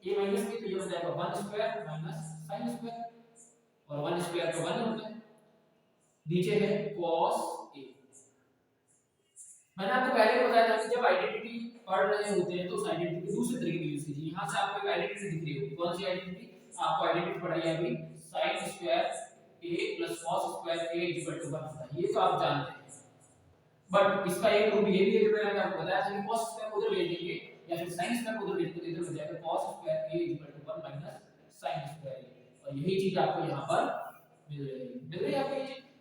a minus b, तो ये हो जाएगा 1 स्क्वायर माइनस sin स्क्वायर, और 1 स्क्वायर तो 1 होता है, नीचे है cos a। मैंने आपको पहले बताया था कि जब आइडेंटिटी पढ़ रहे होते हैं तो उस आइडेंटिटी को दूसरे तरीके से यूज कीजिए। यहां से आपको एक आइडेंटिटी दिख रही होगी, कौन सी आइडेंटिटी, आपको आइडेंटिटी पढ़ाई है अभी sin square a plus cos square a equal to 1 होता है। ये तो आप जानते हैं, बट इसका एक रूप ये भी है जो मैंने आपको बताया था कि cos स्क्वायर उधर ले लेंगे या फिर sin स्क्वायर उधर ले लेंगे तो इधर बन जाएगा cos square a equal to 1 minus sin square a। और यही चीज आपको यहाँ पर मिल रही है आपको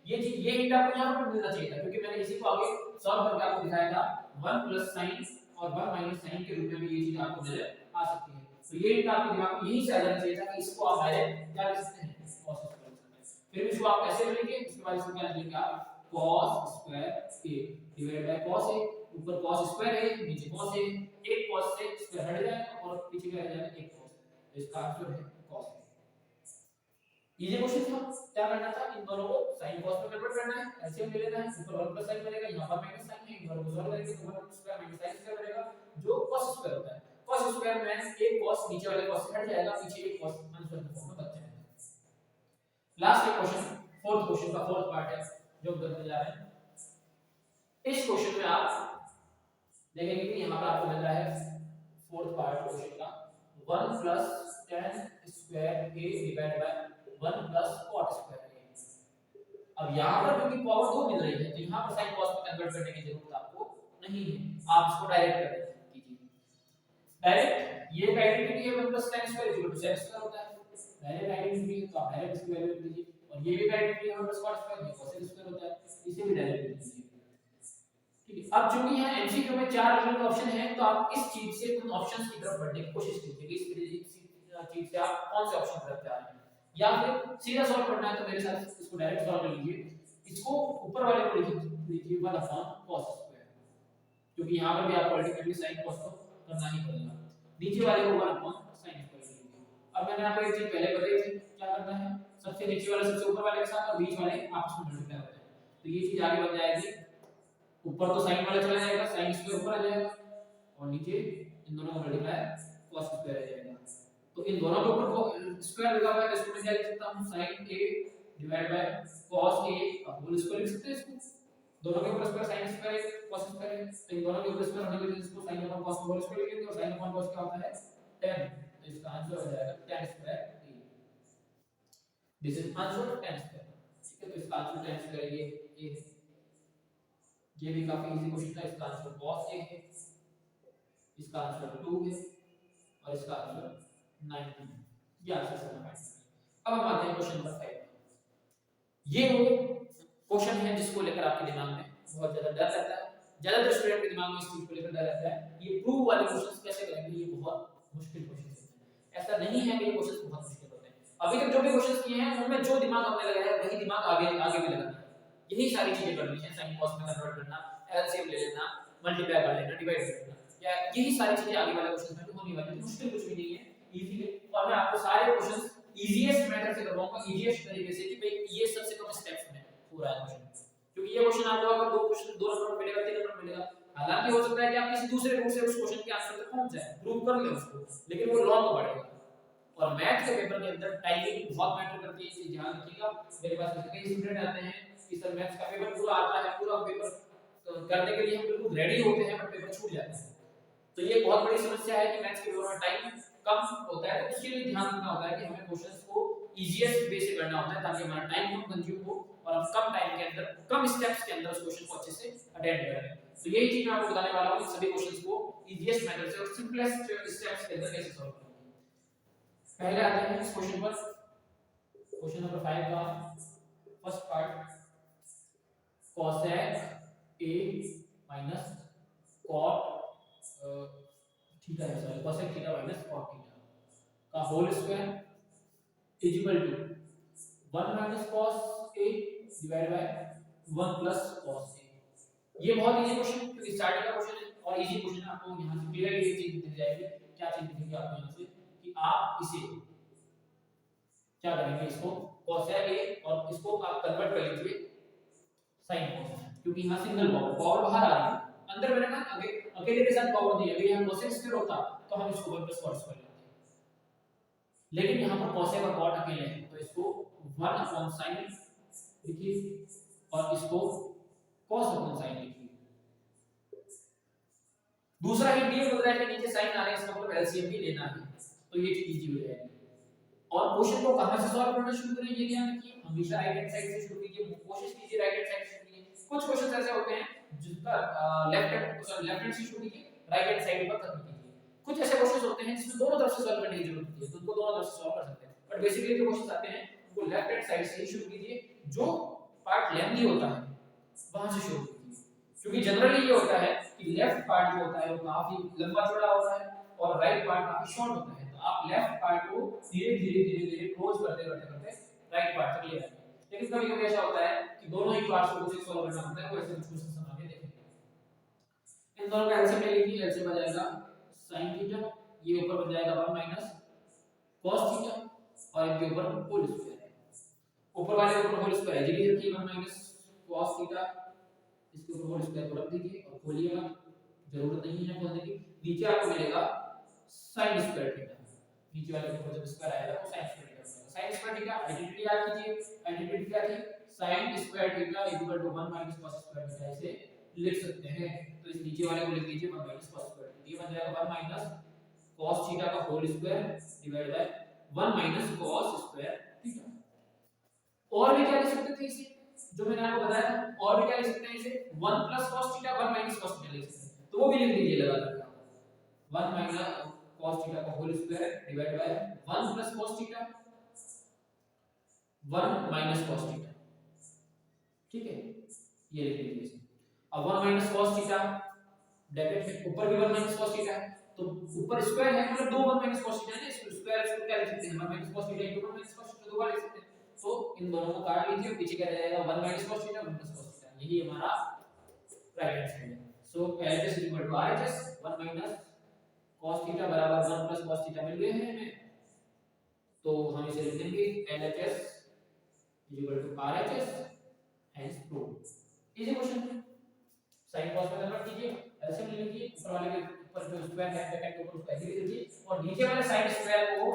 ये चीज ये हिंट आपको यहाँ पर मिलना चाहिए था, क्योंकि मैंने इसी को आगे सॉल्व करके आपको दिखाया था 1 प्लस sin और 1 माइनस sin के रूप में भी ये चीज आपको नजर आ सकती है। तो ये हिंट आपके दिमाग में यही से आ जाना चाहिए था कि इसको आप डायरेक्ट क्या लिख सकते हैं cos स्क्वायर। फिर इसको आप कैसे लिखेंगे, उसके बाद इसको क्या लिखेंगे आप cos square a divide by cos a, ऊपर cos स्क्वायर a नीचे cos a, एक cos से स्क्वायर हट जाएगा और पीछे क्या रह जाएगा एक cos। तो इसका आंसर है cos a। इजी क्वेश्चन था। क्या करना था, इन दोनों को sin cos में कन्वर्ट करना है, एलसीएम ले लेना है, ऊपर 1 प्लस sin बनेगा, यहां पर माइनस sin है, इन दोनों को सॉल्व करेंगे तो 1 स्क्वायर माइनस sin स्क्वायर बनेगा जो cos स्क्वायर होता है। cos स्क्वायर में एक cos नीचे वाले cos से हट जाएगा, पीछे एक cos आंसर के फॉर्म में बच जाएगा। लास्ट एक क्वेश्चन, फोर्थ क्वेश्चन का फोर्थ पार्ट है जो करने जा रहे हैं। इस क्वेश्चन में आप देखेंगे कि यहां पर आपको मिल रहा है फोर्थ पार्ट क्वेश्चन का 1 plus tan square a divide by 1 plus cot square a। अब यहां पर क्योंकि पावर 2 मिल रही है तो यहां पर sin cos में कन्वर्ट करने की जरूरत आपको नहीं है, आप इसको डायरेक्ट कर दीजिए। डायरेक्ट ये आइडेंटिटी है 1 plus tan square equal to sin square होता है, डायरेक्ट आइडेंटिटी है तो आप डायरेक्ट इसकी वैल्यू लिख लीजिए। और ये भी आइडेंटिटी है 1 प्लस cot स्क्वायर ये cos स्क्वायर होता है, इसे भी डायरेक्ट लिख लीजिए। ठीक है, अब चूंकि यहाँ एमसीक्यू में 4 अलग ऑप्शन है तो आप इस चीज से उन ऑप्शंस की तरफ बढ़ने की कोशिश कीजिए कि इस चीज से आप कौन से ऑप्शन पर जा रहे हैं, या फिर सीधा सॉल्व करना है तो मेरे साथ इसको डायरेक्ट सॉल्व कर लीजिए। इसको ऊपर वाले को लिख लीजिए 1 अपॉन cos स्क्वायर, क्योंकि यहां पर भी आपको अल्टीमेटली sin cos को करना ही पड़ेगा। नीचे वाले को 1 अपॉन sin स्क्वायर लीजिए। अब मैंने आपको एक चीज पहले बताई थी, क्या करना है, सबसे नीचे वाले सबसे ऊपर वाले के साथ और बीच वाले आपस में मल्टीप्लाई होते हैं, तो ये चीज आगे बन जाएगी। ऊपर तो sin वाला चला जाएगा, sin स्क्वायर ऊपर आ जाएगा और नीचे इन दोनों का मल्टीप्लाई cos स्क्वायर आ जाएगा। तो इन दोनों के ऊपर को स्क्वायर लगा हुआ है, इसको मैं क्या लिख सकता हूं, sin a divide by cos a का होल स्क्वायर लिख सकते हैं इसको। दोनों के ऊपर square sin square cos square है, तो इन दोनों के ऊपर स्क्वायर होने की वजह से इसको sin अपॉन cos का होल स्क्वायर लिख लेंगे और sin अपॉन cos क्या होता है 10, तो इसका आंसर हो जाएगा tan square a। This is answer tan square. ठीक है, तो इसका आंसर tan स्क्वायर ये है। ये भी काफी इजी क्वेश्चन था। इसका आंसर cos a है, इसका आंसर 2 है और इसका आंसर 19 है। ये आंसर समझ में। अब हम आते हैं क्वेश्चन नंबर 5। ये वो क्वेश्चन है जिसको लेकर आपके दिमाग में बहुत ज्यादा डर रहता है, ज्यादातर स्टूडेंट के दिमाग में इस चीज को लेकर डर रहता है ये प्रूव वाले क्वेश्चंस कैसे करेंगे, ये बहुत मुश्किल क्वेश्चन है। ऐसा नहीं है कि ये क्वेश्चंस बहुत मुश्किल होते हैं, अभी तक जो भी क्वेश्चंस किए हैं उनमें जो दिमाग हमने लगाया है वही दिमाग आगे आगे भी लगाना है। यही सारी चीजें करनी है, sin cos में कन्वर्ट करना, एलसीएम ले लेना, मल्टीप्लाई कर लेना, डिवाइड कर लेना, या यही सारी चीजें आगे वाले क्वेश्चन में होने वाली है। मुश्किल कुछ भी नहीं है, इजी है। और मैं आपको सारे क्वेश्चंस इजीएस्ट मेथड से करवाऊंगा, इजीएस्ट तरीके से कि भाई ये सबसे कम स्टेप्स में पूरा है क्वेश्चन। क्योंकि ये क्वेश्चन आपको अगर दो नंबर मिलेगा 3 नंबर मिलेगा, हालांकि हो सकता है कि आप किसी दूसरे रूट से उस क्वेश्चन के आंसर तक पहुंच जाए, प्रूव कर ले उसको, लेकिन वो लॉन्ग पड़ेगा। और मैथ के पेपर के अंदर टाइमिंग बहुत मैटर करती है, इसे ध्यान रखिएगा। मेरे पास कई स्टूडेंट आते हैं कि सर मैथ्स का पेपर पूरा आता है, पूरा पेपर करने के लिए हम बिल्कुल रेडी होते हैं बट पेपर छूट जाता है। तो ये बहुत बड़ी समस्या है कि मैथ्स के पेपर में टाइम कम होता है, तो उसके लिए ध्यान रखना होता है कि हमें क्वेश्चंस को इजीएस्ट वे से करना होता है ताकि हमारा टाइम कम कंज्यूम हो और हम कम टाइम के अंदर कम स्टेप्स के अंदर उस क्वेश्चन को अच्छे से अटेंड करें। तो यही चीज मैं आपको बताने वाला हूं कि सभी क्वेश्चंस को इजीएस्ट मेथड से और सिंपलेस्ट स्टेप्स के अंदर कैसे सॉल्व करेंगे। पहले आते हैं इस क्वेश्चन पर, क्वेश्चन नंबर 5 का first part, cosec a minus cot theta है, sorry cosec theta minus cot theta का whole square is equal to 1 minus cos a divide by 1 plus cos a। ये बहुत इजी क्वेश्चन है क्योंकि starting का question है और इजी क्वेश्चन है। आपको यहां से क्लियरली ये चीज दिख जाएगी, क्या चीज दिखेगी आपको यहां से कि आप इसे क्या करेंगे, इसको cosec a और इसको आप कन्वर्ट कर लीजिए sin cos, क्योंकि यहां सिंगल पावर बाहर आ रही है, अंदर मैंने कहा अकेले के साथ पावर दी है। अगर यहां cosec स्क्वायर होता तो हम इसको 1 cos स्क्वायर लेते, लेकिन यहां पर cosec और cot अकेले हैं तो इसको 1 sin लिखिए और इसको cos sin लिखिए। दूसरा हिंट ये बोल रहा है कि नीचे sin आ रहे हैं, इसका मतलब एलसीएम भी लेना है, तो ये चीज इजी हो जाएगी। और क्वेश्चन को कहां से सॉल्व करना शुरू करें ये ध्यान रखिए, हमेशा राइट हैंड साइड से शुरू कीजिए, कोशिश कीजिए राइट हैंड साइड से शुरू कीजिए। कुछ क्वेश्चन ऐसे होते हैं जिसका लेफ्ट हैंड से शुरू कीजिए, राइट हैंड साइड पर खत्म कीजिए। कुछ ऐसे क्वेश्चन होते हैं जिसमें दोनों तरफ से सॉल्व करने की जरूरत होती है, तो उनको दोनों तरफ से सॉल्व कर सकते हैं, बट बेसिकली जो क्वेश्चन आते हैं वो लेफ्ट हैंड साइड से ही शुरू कीजिए, जो पार्ट लेंथी होता है वहां से शुरू कीजिए, क्योंकि जनरली ये होता है कि लेफ्ट पार्ट जो होता है वो काफी लंबा चौड़ा होता है और राइट पार्ट काफी शॉर्ट होता है। तो आप लेफ्ट पार्ट को धीरे धीरे धीरे धीरे क्लोज करते करते करते राइट पार्ट तक ले आएंगे। लेकिन कभी कभी ऐसा होता है कि दोनों ही पार्ट्स को कुछ सॉल्व करना होता है, वैसे कुछ क्वेश्चन हम आगे देखेंगे। इन दोनों का एलसीएम ले लीजिए, एलसीएम आ जाएगा sin थीटा, ये ऊपर बन जाएगा 1 माइनस cos थीटा और इनके ऊपर होल स्क्वायर है, ऊपर वाले के ऊपर होल स्क्वायर है, जल्दी रखिए 1 माइनस cos थीटा, इसके ऊपर होल स्क्वायर को रख दीजिए और खोलिएगा, जरूरत नहीं है खोलने की। नीचे आपको मिलेगा sin स्क्वायर थीटा, नीचे वाले के ऊपर जब स्क्वायर आएगा तो sin स्क्वायर थीटा बनेगा। sin स्क्वायर थीटा आइडेंटिटी याद कीजिए, आइडेंटिटी क्या थी, sin square theta equal to 1 minus cos square theta, इसे लिख सकते हैं। तो इस नीचे वाले को लिख दीजिए 1 माइनस cos स्क्वायर थीटा, ये बन जाएगा 1 माइनस cos थीटा का whole square divide by 1 minus cos square theta. और भी क्या लिख सकते थे इसे, जो मैंने आपको बताया था, और भी क्या लिख सकते हैं इसे, 1 plus cos theta 1 minus cos theta लिख सकते हैं, तो वो भी लिख दीजिए लगा कर 1 माइनस cos थीटा का whole square divide by 1 plus cos theta 1 minus cos theta, ठीक है, ये लिख लीजिए इसे। अब 1 माइनस cos थीटा ब्रैकेट में ऊपर भी 1 माइनस cos थीटा है, तो ऊपर स्क्वायर है मतलब दो 1 माइनस cos थीटा है ना, इसको स्क्वायर इसको क्या लिख सकते हैं 1 minus cos theta into 1 minus cos theta, दो बार लिख सकते हैं। तो इन दोनों को काट लीजिए, पीछे क्या रह जाएगा 1 minus cos theta 1 plus cos theta, यही हमारा राइट हैंड साइड है। So LHS equal to RHS 1 minus cos theta बराबर 1 प्लस cos थीटा मिल गए हैं हमें, तो हम इसे लिख देंगे LHS equal to RHS hence proved. Easy question है, sin cos में कन्वर्ट कीजिए, एलसीएम ले लीजिए, ऊपर वाले के ऊपर जो स्क्वायर है ब्रैकेट के ऊपर उसको ऐसे लिख दीजिए और नीचे वाले sin स्क्वायर को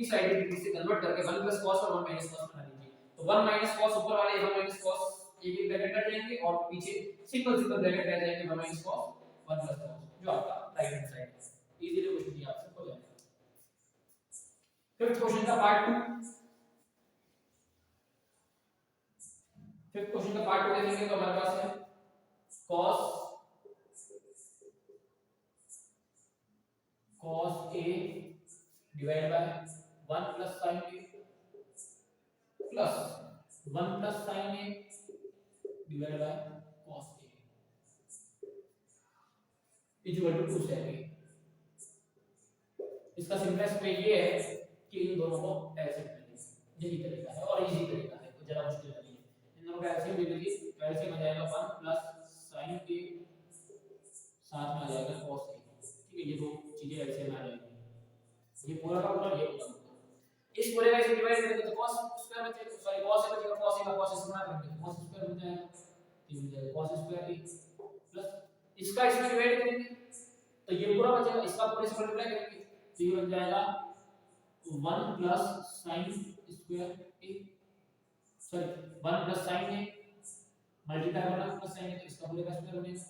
इस आइडेंटिटी से कन्वर्ट करके 1 प्लस cos और 1 माइनस cos बना दीजिए। तो 1 माइनस cos ऊपर वाले 1 माइनस cos एक एक ब्रैकेट कट जाएंगे और पीछे सिंपल सिंपल ब्रैकेट रह जाएंगे 1 माइनस cos 1 प्लस cos, जो आपका राइट हैंड साइड है। इजीली क्वेश्चन ये आपसे हो जाएगा। फिफ्थ क्वेश्चन का पार्ट 2, फिफ्थ क्वेश्चन का पार्ट 2 देखेंगे तो हमारे पास है cos a divide by 1 plus sin a plus 1 plus sin a divide by cos a equal to 2 sec a। इसका सिंपलेस्ट वे ये है कि इन दोनों को ऐसे कर लीजिए, यही तरीका है और इजी तरीका है, कोई ज्यादा मुश्किल नहीं है। इन दोनों का ऐसे ले लीजिए, तो ऐसे बन जाएगा 1 प्लस sin a साथ में आ जाएगा cos a, ठीक है, ये दो चीजें ऐसे में आ जाएंगी, ये पूरा का पूरा, ये पूरा इस पूरे का इसे डिवाइड करेंगे तो cos स्क्वायर बचेगा, सॉरी cos a बचेगा, cos a का cos स्क्वायर करेंगे cos स्क्वायर बन जाएगा, ये बन जाएगा cos स्क्वायर a प्लस इसका इसमें डिवाइड करेंगे तो ये पूरा बचेगा, इसका पूरे से मल्टीप्लाई करेंगे तो ये बन जाएगा 1 plus sin square a, sorry 1 plus sin a multiply करना प्लस sin a, तो इसका पूरे का स्क्वायर बनेगा,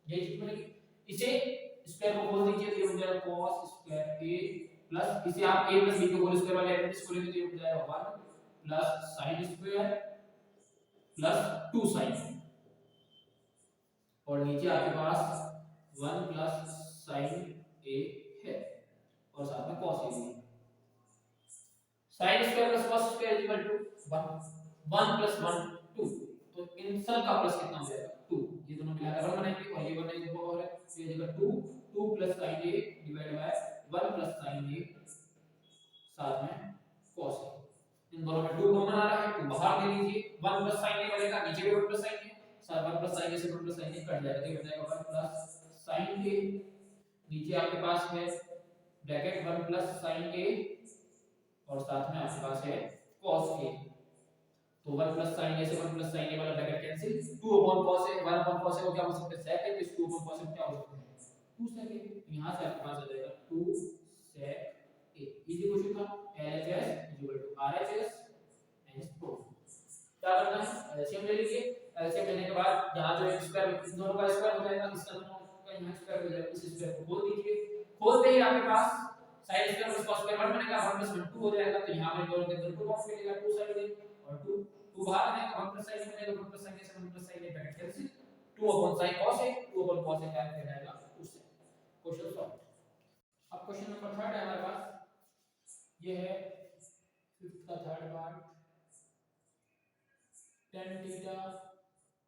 यही चीज बनेगी। इसे स्क्वायर को खोल दीजिए तो ये बन जाएगा cos स्क्वायर a प्लस इसे आप a प्लस b के होल स्क्वायर वाले एलिमेंट्स को लेंगे तो ये बन जाएगा 1 plus sin square plus 2 sin और नीचे आपके पास 1 प्लस sin a है और साथ में cos a भी। sin square plus cos square equal to 1 plus 1 2, तो इन सब का प्लस कितना हो जाएगा 2, ये दोनों मिलाकर 1 बनाएंगे और ये बनाएंगे पावर है, तो ये जगह 2 plus sin a divide by 1 plus sin a साथ में cos a, इन दोनों में 2 कॉमन आ रहा है, 2 बाहर ले लीजिए, 1 प्लस sin a बनेगा, नीचे भी 1 प्लस sin a, साथ 1 प्लस sin a से 1 प्लस sin a कट जाएगा, तो ये बन जाएगा 1 प्लस sin a, नीचे आपके पास है ब्रैकेट 1 प्लस sin a और साथ में आपके पास है cos a, तो 1 प्लस sin a से 1 प्लस sin a वाला bracket cancel, 2 upon cos a, 1 upon cos a को क्या बोल सकते हैं sec a, इस 2 अपॉन cos a को क्या बोल सकते हैं 2 sec a, तो यहां से आपके पास आ जाएगा 2 sec a। इजी क्वेश्चन था, LHS RHS एंड प्रूफ। क्या करना है, एलसीएम ले लीजिए, एलसीएम लेने के बाद यहां जो एक स्क्वायर इस दोनों का स्क्वायर हो जाएगा, इसका दोनों का यहां स्क्वायर हो जाएगा, इस स्क्वायर को खोल दीजिए, खोलते ही आपके पास sin square plus cos square 1 बनेगा, 1 प्लस 1 2 हो जाएगा, तो यहां पर दोनों के अंदर 2 बाउंड मिलेगा, 2 sin a और 2 2 बाहर आएगा, 1 प्लस sin a बनेगा, 1 प्लस sin a से 1 plus sin a bracket cancel, 2 upon sin cos a, 2 upon cos a क्या जाएगा उससे। Question solve. अब क्वेश्चन नंबर 3 है हमारे पास, ये है 5th का third part, tan theta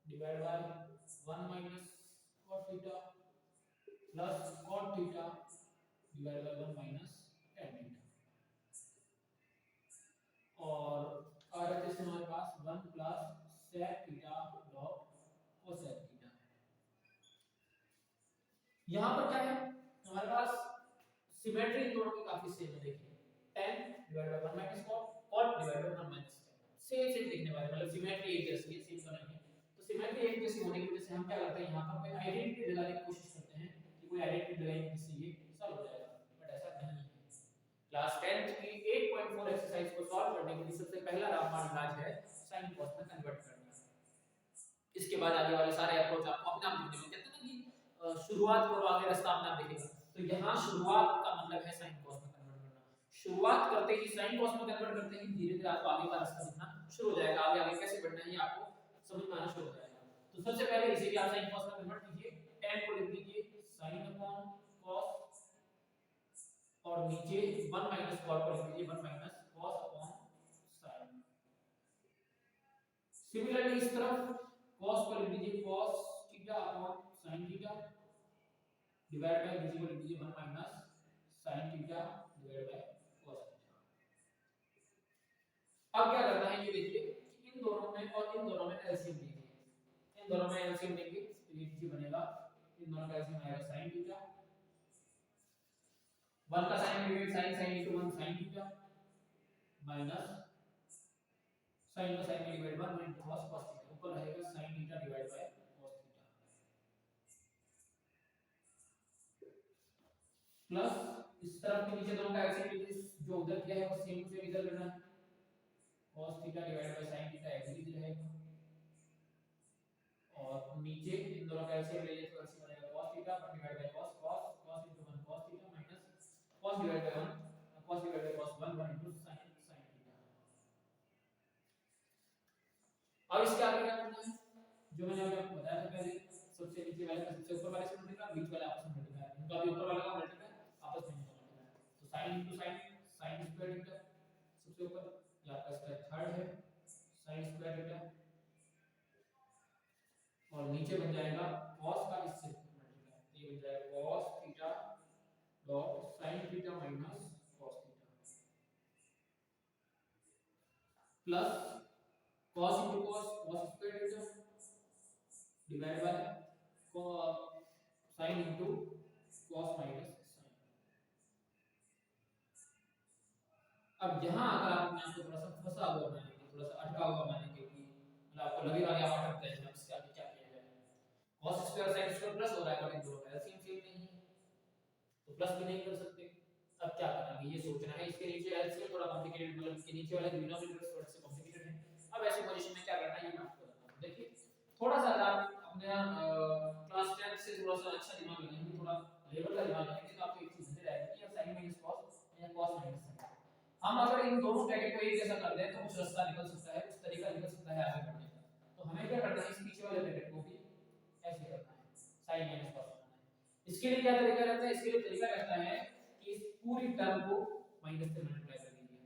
divide by 1 minus cos theta plus cot theta divide by 1 minus tan theta, और RHS हमारे पास 1 plus sec theta log cosec theta. यहां पर क्या है हमारे पास, सिमेट्री इन दोनों की काफी सेम है, देखिए tan divide by 1 minus cot divide by 1 minus tan, same same दिखने वाले, मतलब सिमेट्री एक जैसी है, सेम तो नहीं है। तो सिमेट्री एक जैसी होने की वजह से हम क्या करते हैं, यहां पर कोई आइडेंटिटी लगाने की कोशिश करते हैं कि कोई आइडेंटिटी लगाएंगे जिससे ये सॉल्व हो जाएगा, बट ऐसा नहीं है। क्लास 10th की 8.4 एक्सरसाइज को सॉल्व करने के लिए सबसे पहला रामबाण इलाज है साइन cos में कन्वर्ट करना। इसके बाद आगे वाले सारे अप्रोच आपको अपने आप दिखने में, कहते हैं ना कि शुरुआत करो आगे रास्ता अपने आप दिखेगा, तो यहाँ शुरुआत का मतलब है साइन cos में कन्वर्ट करना। शुरुआत करते ही साइन cos में कन्वर्ट करते ही धीरे धीरे आपको आगे का रास्ता दिखना शुरू हो जाएगा, आगे आगे कैसे बढ़ना है ये आपको समझ में आना शुरू हो जाएगा। तो सबसे पहले इसे भी आप साइन cos में कन्वर्ट कीजिए, tan को लिख दीजिए sin अपॉन cos, और नीचे 1 माइनस cot को लिख दीजिए 1 minus cos upon sin। Similarly इस तरफ cos को लिख दीजिए cos theta upon sin theta divide bye नीचे को लिख दीजिए 1 minus sin theta divide by cos theta. अब क्या करना है ये देखिए कि इन दोनों में और इन दोनों में एलसीएम लीजिए, इन दोनों में एलसीएम लेंगे तो ये नीचे बनेगा, इन दोनों का एलसीएम आएगा sin थीटा, 1 का sin divide sin sin into 1 sin theta minus sin का sin divide 1 into cos cos theta, ऊपर रहेगा sin theta divide by cos theta plus इस तरफ के नीचे दोनों का एलसीएम लीजिए, जो उधर किया है वो सेम से इधर करना है, cos theta divide by sin थीटा एग्री रहेगा, और नीचे इन दोनों का एलसीएम ले लीजिए तो एलसीएम बनेगा cos theta divide by cos cos cos into 1 cos theta minus cos divide by 1 cos divide by cos 1 1 into sin sin theta. अब इसके आगे क्या करना है, जो मैंने आपको बताया था पहले, सबसे नीचे वाले का सबसे ऊपर वाले से मल्टीप्लाई, बीच वाले आपस में मल्टीप्लाई, इनका भी ऊपर वाला का मल्टीप्लाई आपस में मल्टीप्लाई, तो sin into sin sin square theta सबसे ऊपर, ये आपका इसका थर्ड है sin स्क्वायर थीटा, और नीचे बन जाएगा cos का इससे मल्टीप्लाई, ये बन जाएगा cos theta dot sin theta minus cos theta plus cos into cos cos square theta divide by sin into cos minus sin। अब यहाँ अगर आप अपने आप को थोड़ा सा फंसा हुआ मानेंगे, थोड़ा सा अटका हुआ मानेंगे कि मतलब आपको लगेगा कि आप अटक गए हैं, इसके आगे क्या किया जाए, cos square sin square plus हो रहा है, बट इन दोनों का एलसीएम सेम नहीं है तो प्लस भी नहीं कर सकते। अब क्या करना है ये सोचना है, इसके नीचे एलसीएम थोड़ा कॉम्प्लिकेटेड, मतलब इसके नीचे वाले डिनोमिनेटर्स थोड़े से कॉम्प्लिकेटेड हैं। अब ऐसी पोजीशन में क्या करना है ये मैं आपको बताता हूं। देखिए थोड़ा सा अगर आप अपने क्लास 10 से थोड़ा सा अच्छा दिमाग लगाएंगे, थोड़ा लेवल का दिमाग लगाएंगे, तो आपको एक चीज नजर आएगी कि sin माइनस cos या cos माइनस sin, हम अगर इन दोनों ब्रैकेट को एक जैसा कर दें तो कुछ रास्ता निकल सकता है, कुछ तरीका निकल सकता है आगे बढ़ने का। तो हमें क्या करना है, इस पीछे वाले ब्रैकेट को भी ऐसे करना है, sin माइनस cos करना है। इसके लिए क्या तरीका रहता है, इसके लिए तरीका रहता है कि इस पूरी टर्म को माइनस से मल्टीप्लाई कर दीजिए,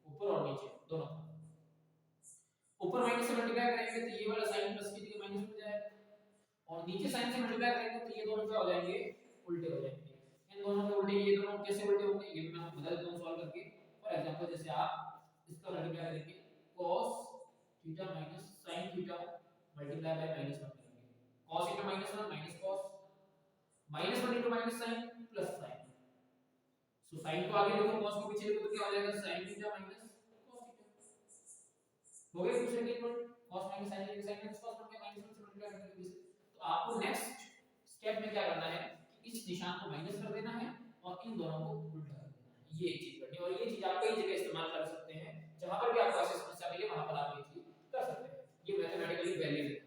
ऊपर और नीचे दोनों, ऊपर माइनस से मल्टीप्लाई करेंगे तो ये वाला sin प्लस की जगह माइनस हो जाएगा, और नीचे sin से मल्टीप्लाई करेंगे तो ये दोनों क्या हो जाएंगे, उल्टे हो जाएंगे। इन दोनों के उल्टे, ये दोनों कैसे उल्टे होंगे ये मैं आपको बता देता हूं सॉल्व करके। फॉर एग्जांपल जैसे आप इसका मल्टीप्लाई करेंगे cos theta minus sin theta multiply by minus 1 करेंगे, cos into minus 1 minus cos, minus 1 into minus sin plus sin, सो sin को आगे लिखो cos को पीछे लिखो तो क्या हो जाएगा sin theta minus cos theta. हो गया दूसरे केस पर cos minus sin sin minus cos बन गया, माइनस 1 से मल्टीप्लाई करने की वजह से। तो आपको नेक्स्ट स्टेप में क्या करना है कि इस निशान को माइनस कर देना है और इन दोनों को उल्टा कर देना है, ये एक चीज करनी है। और ये चीज आप कई जगह इस्तेमाल कर सकते हैं, जहां पर भी आपको ऐसी समस्या मिले वहां पर आप ये चीज कर सकते हैं, ये मैथमेटिकली वैलिड है।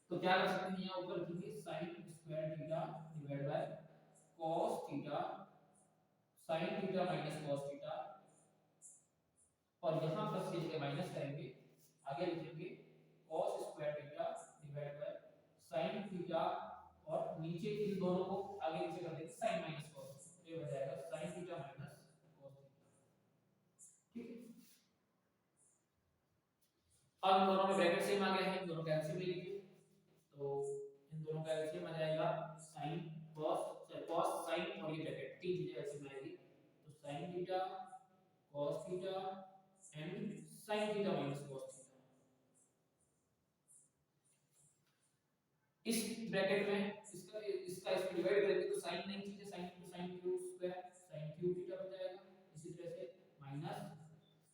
तो क्या कर सकते हैं, यहां ऊपर लिखिए sin square theta divide by cos theta sine theta minus cos theta, और यहाँ प्लस की जगह माइनस करेंगे, आगे लिखेंगे cos square theta divide by sin theta, और नीचे इन दोनों को आगे नीचे कर देंगे sin माइनस cos, ये हो जाएगा sin theta minus cos theta. ठीक है, अब इन दोनों में ब्रैकेट सेम आ गया है, इन दोनों का एलसीएम ले लीजिए, तो इन दोनों का एलसीएम आ जाएगा sin cos sin, और ये ब्रैकेट तीन चीजें एलसीएम आएगी, तो sin theta cos theta and sin theta minus cos theta. इस ब्रैकेट में इसका इसको डिवाइड करेंगे तो sin नहीं चीज है, sin into sin cube square sin cube theta बन जाएगा, इसी तरह से माइनस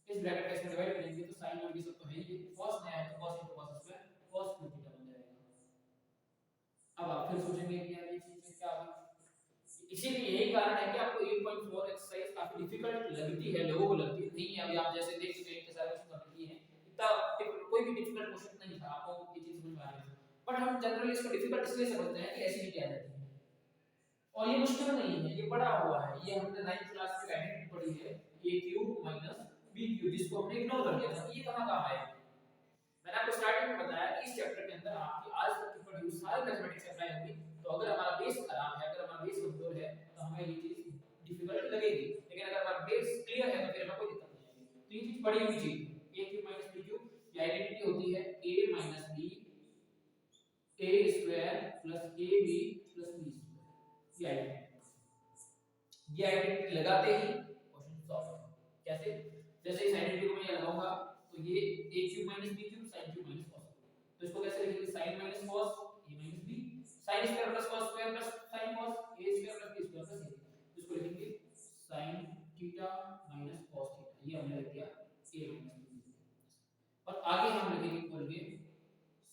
इस ब्रैकेट का इसमें डिवाइड करेंगे तो sin और ये सब तो है ही, cos नया है तो cos into cos square cos cube theta बन जाएगा। अब आप फिर सोचेंगे कि यार ये चीज क्या आ गई, इसीलिए यही कारण है कि आपको 8.4 एक्सरसाइज काफी डिफिकल्ट लगती है, लोगों को लगती नहीं है। अभी आप जैसे देख सकते हैं कि सारे क्वेश्चन कंप्लीट किए हैं, इतना कोई भी डिफिकल्ट क्वेश्चन नहीं था, आपको ये चीज समझ में आ रही है, बट हम जनरली इसको डिफिकल्ट इसलिए समझते हैं कि एसिडिटी आ जाती है, और ये मुश्किल नहीं है, ये बड़ा हुआ है, ये हमने 9th क्लास में आइडेंटिटी पढ़ी है a cube minus b cube, जिसको हमने इग्नोर कर दिया था, ये कहां काम आएगा। मैंने आपको स्टार्टिंग में बताया कि इस चैप्टर के अंदर आपकी आज तक की पढ़ी हुई सारी मैथमेटिक्स अप्लाई होगी, तो अगर हमारा बेस खराब है, अगर हमारा बेस कमजोर है, तो हमें ये चीज डिफिकल्ट लगेगी, लेकिन अगर हमारा बेस क्लियर है तो फिर हमें कोई दिक्कत नहीं आएगी। तो ये चीज पढ़ी हुई चीज a cube minus b cube, ये आइडेंटिटी होती है a minus b a square plus ab plus b square, ये आइडेंटिटी लगाते ही क्वेश्चन सॉल्व है। कैसे? जैसे इस आइडेंटिटी को मैं यहाँ लगाऊंगा तो ये a cube minus b cube sin cube minus cos, तो इसको कैसे लिखेंगे, sin minus cos a minus b, sin square plus cos square plus sin cos a square plus b square plus a, तो इसको लिखेंगे sin theta minus cos theta, ये हमने लिख दिया a माइनस b, और आगे हम लिखेंगे इक्वल के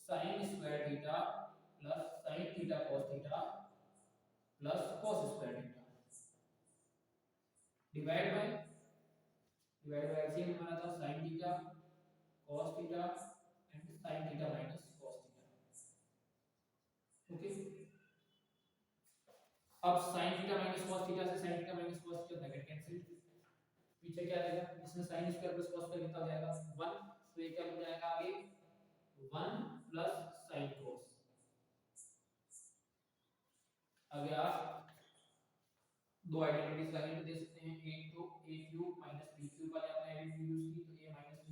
sin square theta plus sin theta cos theta plus cos square theta divide bye LCM हमारा था sin theta cos theta and sin theta minus cos theta. Okay, अब sin theta minus cos theta से sin theta minus cos theta bracket cancel, पीछे क्या रहेगा, इसमें sin square plus cos square कितना हो जाएगा 1, तो ये क्या हो जाएगा आगे 1 प्लस sin cos। आगे आप दो आइडेंटिटीज का हिंट दे सकते हैं, एक तो a cube minus b cube वाले आपने आइडेंटिटी यूज की, तो a minus b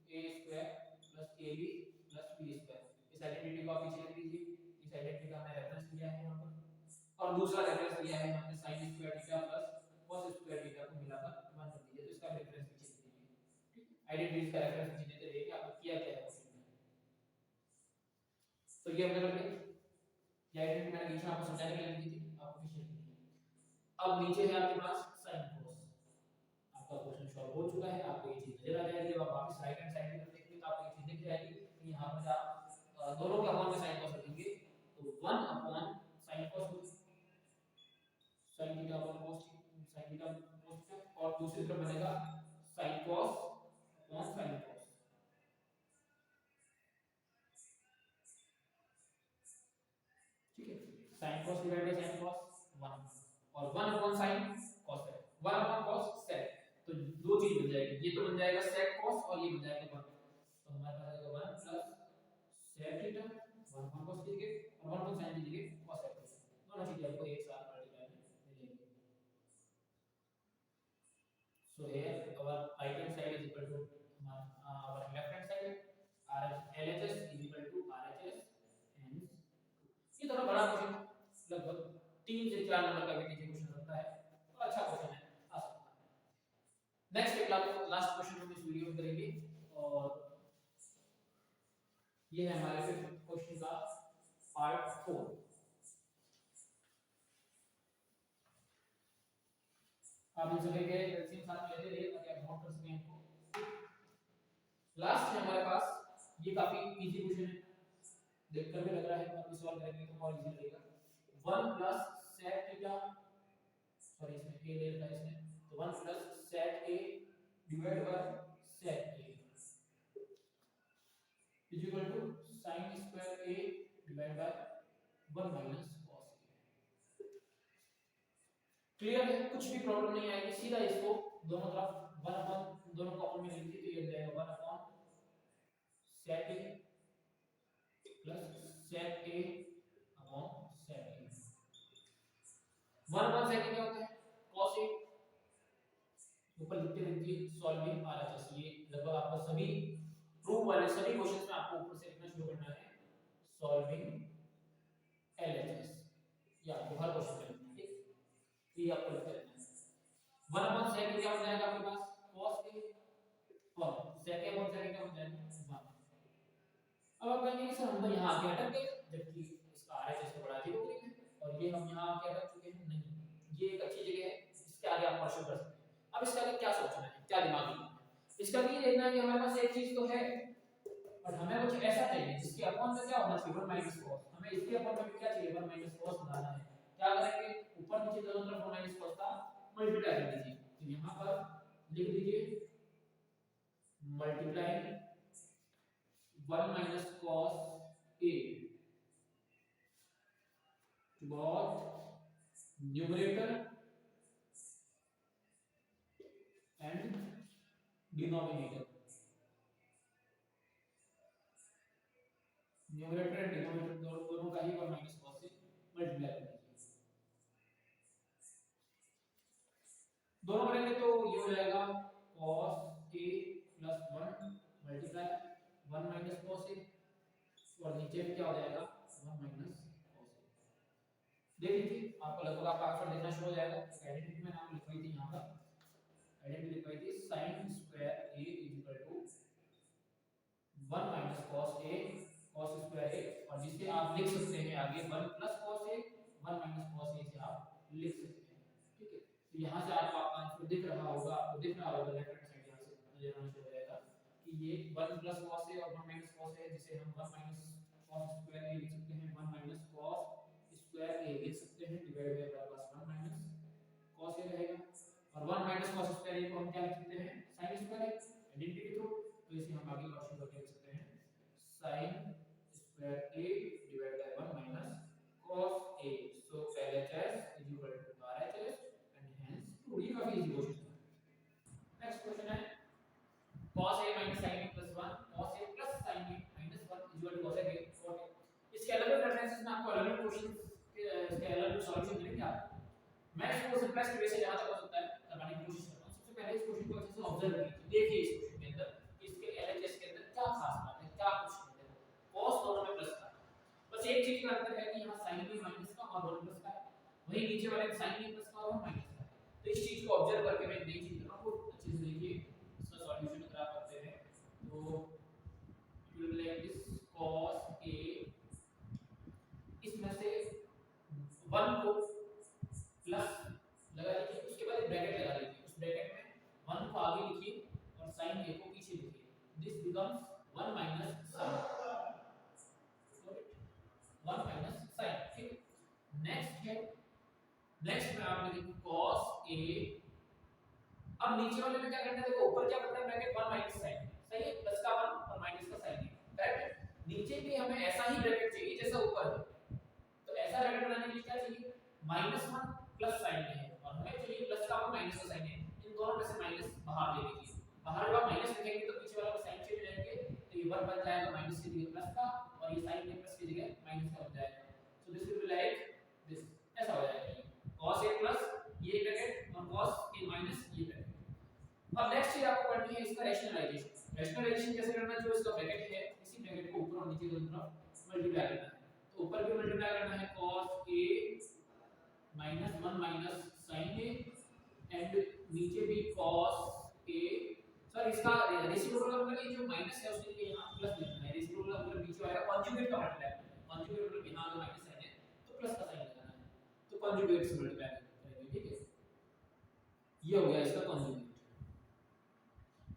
a square plus ab plus b square, इस आइडेंटिटी को आप पीछे लिख दीजिए, इस आइडेंटिटी का हमने रेफरेंस लिया है यहां पर, और दूसरा रेफरेंस लिया है हमने sin square theta plus cos square theta को मिलाकर 1 कर दीजिए, तो इसका रेफरेंस पीछे लिख दीजिए। ठीक है, आइडेंटिटीज का रेफरेंस पीछे देते रहिए कि आपको किया क्या है क्वेश्चन में। तो ये हमने कर लिया, ये आइडेंटिटी मैंने बीच में आपको समझाने के लिए लिखी थी, आपको पीछे लिख दीजिए। अब नीचे है आपके पास sin cos, आपका क्वेश्चन सॉल्व हो चुका है, आपको ये चीज नजर आ जाएगी, जब आप वापस राइट हैंड साइड में देखेंगे तो आपको ये चीज दिख जाएगी कि यहां पर आप दोनों के अपॉन में sin cos रखेंगे, तो 1 upon sin cos sin theta upon cos sin theta cos theta, और दूसरी तरफ बनेगा sin cos upon sin cos। ठीक है, sin cos divide by sin cos 1, और 1 अपॉन sin cos है, 1 अपॉन cos sec, तो दो चीज बन जाएगी, ये तो बन जाएगा sec cos और ये बन जाएगा 1, तो हमारे पास आएगा 1 plus sec theta 1 upon cos की जगह और 1 अपॉन sin की जगह cos sec थीटा, दोनों चीजें आपको एक साथ मल्टीप्लाई में मिलेंगी। So here our right hand side is equal to our left hand side, LHS is equal to RHS, and ये थोड़ा बड़ा क्वेश्चन, लगभग 3 से 4 नंबर का भी क्वेश्चन रहता है, तो अच्छा क्वेश्चन है, आ सकता है। नेक्स्ट एक लास्ट क्वेश्चन हम इस वीडियो में करेंगे, और ये है हमारे फिर क्वेश्चन का पार्ट 4। आप इन सभी के एलसीएम साथ में लेते रहिए ताकि आप नोट कर सकें इनको। लास्ट है हमारे पास, ये काफी इजी क्वेश्चन है, देखकर भी लग रहा है आप सॉल्व करेंगे तो और इजी लगेगा। 1 प्लस sec थीटा, सॉरी इसमें a ले रखा है इसमें, तो 1 plus sec a divide by sec a is equal to sin square a divide by 1 minus cos a। Clear है, कुछ भी प्रॉब्लम नहीं आएगी, सीधा इसको दोनों तरफ 1 अपॉन दोनों को अपन में लिख दी तो ये जाएगा 1 upon sec a plus sec a upon sec a। 1 upon sec a क्या होता है cos a, ऊपर लिखते लिखते सॉल्विंग RHS, ये लगभग आपको सभी प्रूफ वाले सभी क्वेश्चंस में आपको ऊपर से लिखना शुरू करना है सॉल्विंग LHS, या आपको हर क्वेश्चन में लिखना है, ठीक, ये आपको लिखते रहना है। 1 अपॉन sec क्या हो जाएगा आपके पास cos a, और sec a अपॉन sec क्या हो जाएगा 1। अब आप कहेंगे कि सर हम तो यहाँ आके अटक गए, जबकि इसका RHS तो बड़ा अजीब है और ये हम यहाँ आके अटक चुके हैं, नहीं, ये एक अच्छी जगह है, इसके आगे आप क्वेश्चन कर सकते हैं। अब इसका आगे क्या सोचना है, क्या दिमाग में इसका भी ये देखना है कि हमारे पास एक चीज तो है और हमें कुछ ऐसा चाहिए जिसके अपॉन में क्या होना चाहिए 1 माइनस cos, हमें इसके अपॉन में क्या चाहिए 1 माइनस cos बनाना है। क्या करेंगे, ऊपर नीचे दोनों तरफ 1 माइनस cos का मल्टीप्लाई कर दीजिए, तो यहाँ पर लिख दीजिए multiply 1 minus cos a both numerator and denominator, numerator and denominator दोनों का ही 1 minus cos से मल्टीप्लाई कर दीजिए। दोनों करेंगे तो ये हो जाएगा cos a plus 1 multiply 1 minus cos a, और नीचे क्या हो जाएगा 1 minus cos a। देख लीजिए, आपको लगभग आपका आंसर देखना शुरू हो जाएगा। आइडेंटिटी में नाम लिखवाई थी, यहाँ पर आइडेंटिटी लिखवाई थी sin square a equal to 1 minus cos a cos square a, और जिसे आप लिख सकते हैं आगे 1 plus cos a 1 minus cos a से आप लिख सकते हैं, ठीक है। तो यहाँ से आपको आपका आंसर दिख रहा होगा, आपको दिख रहा होगा लेफ्ट हैंड साइड यहाँ से नजर आना शुरू हो जाएगा कि ये 1 plus cos a और 1 minus cos a, जिसे हम 1 minus cos स्क्वायर a लिख सकते हैं, 1 minus cos स्क्वायर a लिख सकते हैं, डिवाइड बाय हमारे पास 1 minus cos a रहेगा, और 1 minus cos स्क्वायर a को हम क्या लिख सकते हैं sin square a, identity through, तो इसे हम आगे क्वेश्चन करके लिख सकते हैं sin square a divide by 1 minus cos a, so LHS is equal to RHS and hence 2। ये काफी इजी क्वेश्चन है। नेक्स्ट क्वेश्चन है cos a minus sin a plus 1 cos a plus sin a minus 1 is equal to cos a cot a। इसके अलग अलग references में आपको अलग अलग क्वेश्चंस इसके अलग अलग सॉल्यूशन मिलेंगे आपको। मैं इसको सिंपलेस्ट वे से जहां तक हो सकता है करवाने की कोशिश करता हूं। सबसे पहले इस क्वेश्चन को अच्छे से ऑब्जर्व कीजिए, देखिए इस क्वेश्चन के अंदर इसके LHS के अंदर क्या खास बात है, क्या कुछ है। cos दोनों में प्लस का, बस एक चीज का अंतर है कि यहाँ sin भी माइनस का और 1 प्लस का है, वहीं नीचे वाले में sin भी प्लस का और 1 माइनस का है। तो इस चीज को ऑब्जर्व करके मैं नई चीज कर रहा हूं, अच्छे से देखिए इसका सॉल्यूशन अगर आप करते हैं तो it will be like this cos a, इसमें से 1 को प्लस लगा लीजिए, उसके बाद एक ब्रैकेट लगा लीजिए, उस ब्रैकेट में 1 को आगे लिखिए और sin a को पीछे लिखिए, this becomes 1 minus sin, 1 minus sin, ठीक। नेक्स्ट है, नेक्स्ट में आप लिखेंगे cos a, अब नीचे वाले में क्या करना है, देखो ऊपर क्या करना है ब्रैकेट 1 माइनस sin, सही है, प्लस का 1 और माइनस का sin है, करेक्ट। नीचे भी हमें ऐसा ही ब्रैकेट चाहिए जैसा ऊपर है, तो ऐसा ब्रैकेट बनाने के लिए क्या चाहिए -1 प्लस sin है और हमें चाहिए प्लस का 1 माइनस का sin है, इन दोनों में से माइनस बाहर ले लीजिए, बाहर जब आप माइनस लिखेंगे तो पीछे वाला को sin चेंज हो जाएंगे, तो ये 1 बन जाएगा माइनस की जगह प्लस का और ये sin के प्लस की जगह माइनस का बन जाएगा, so this will be like this, ऐसा हो जाएगा ये cos a प्लस ये ब्रैकेट और cos a माइनस ये ब्रैकेट। अब नेक्स्ट चीज आपको करनी है इसका रैशनलाइजेशन। रैशनलाइजेशन कैसे करना है, जो इसका ब्रैकेट है इसी ब्रैकेट को ऊपर और नीचे दोनों तरफ मल्टीप्लाई करना है, तो ऊपर भी मल्टीप्लाई करना है cos a minus 1 minus sin a and नीचे भी cos a, सर इसका रेसिप्रोकल का मतलब ये जो माइनस है उसके लिए यहां प्लस लिखना है, रेसिप्रोकल का मतलब नीचे आएगा कॉन्जुगेट का मल्टीप्लाई करना है, कॉन्जुगेट मतलब यहां जो माइनस साइन है तो प्लस का साइन लगाना है, तो कॉन्जुगेट से मल्टीप्लाई करेंगे, ठीक है। ये हो गया इसका कॉन्जुगेट।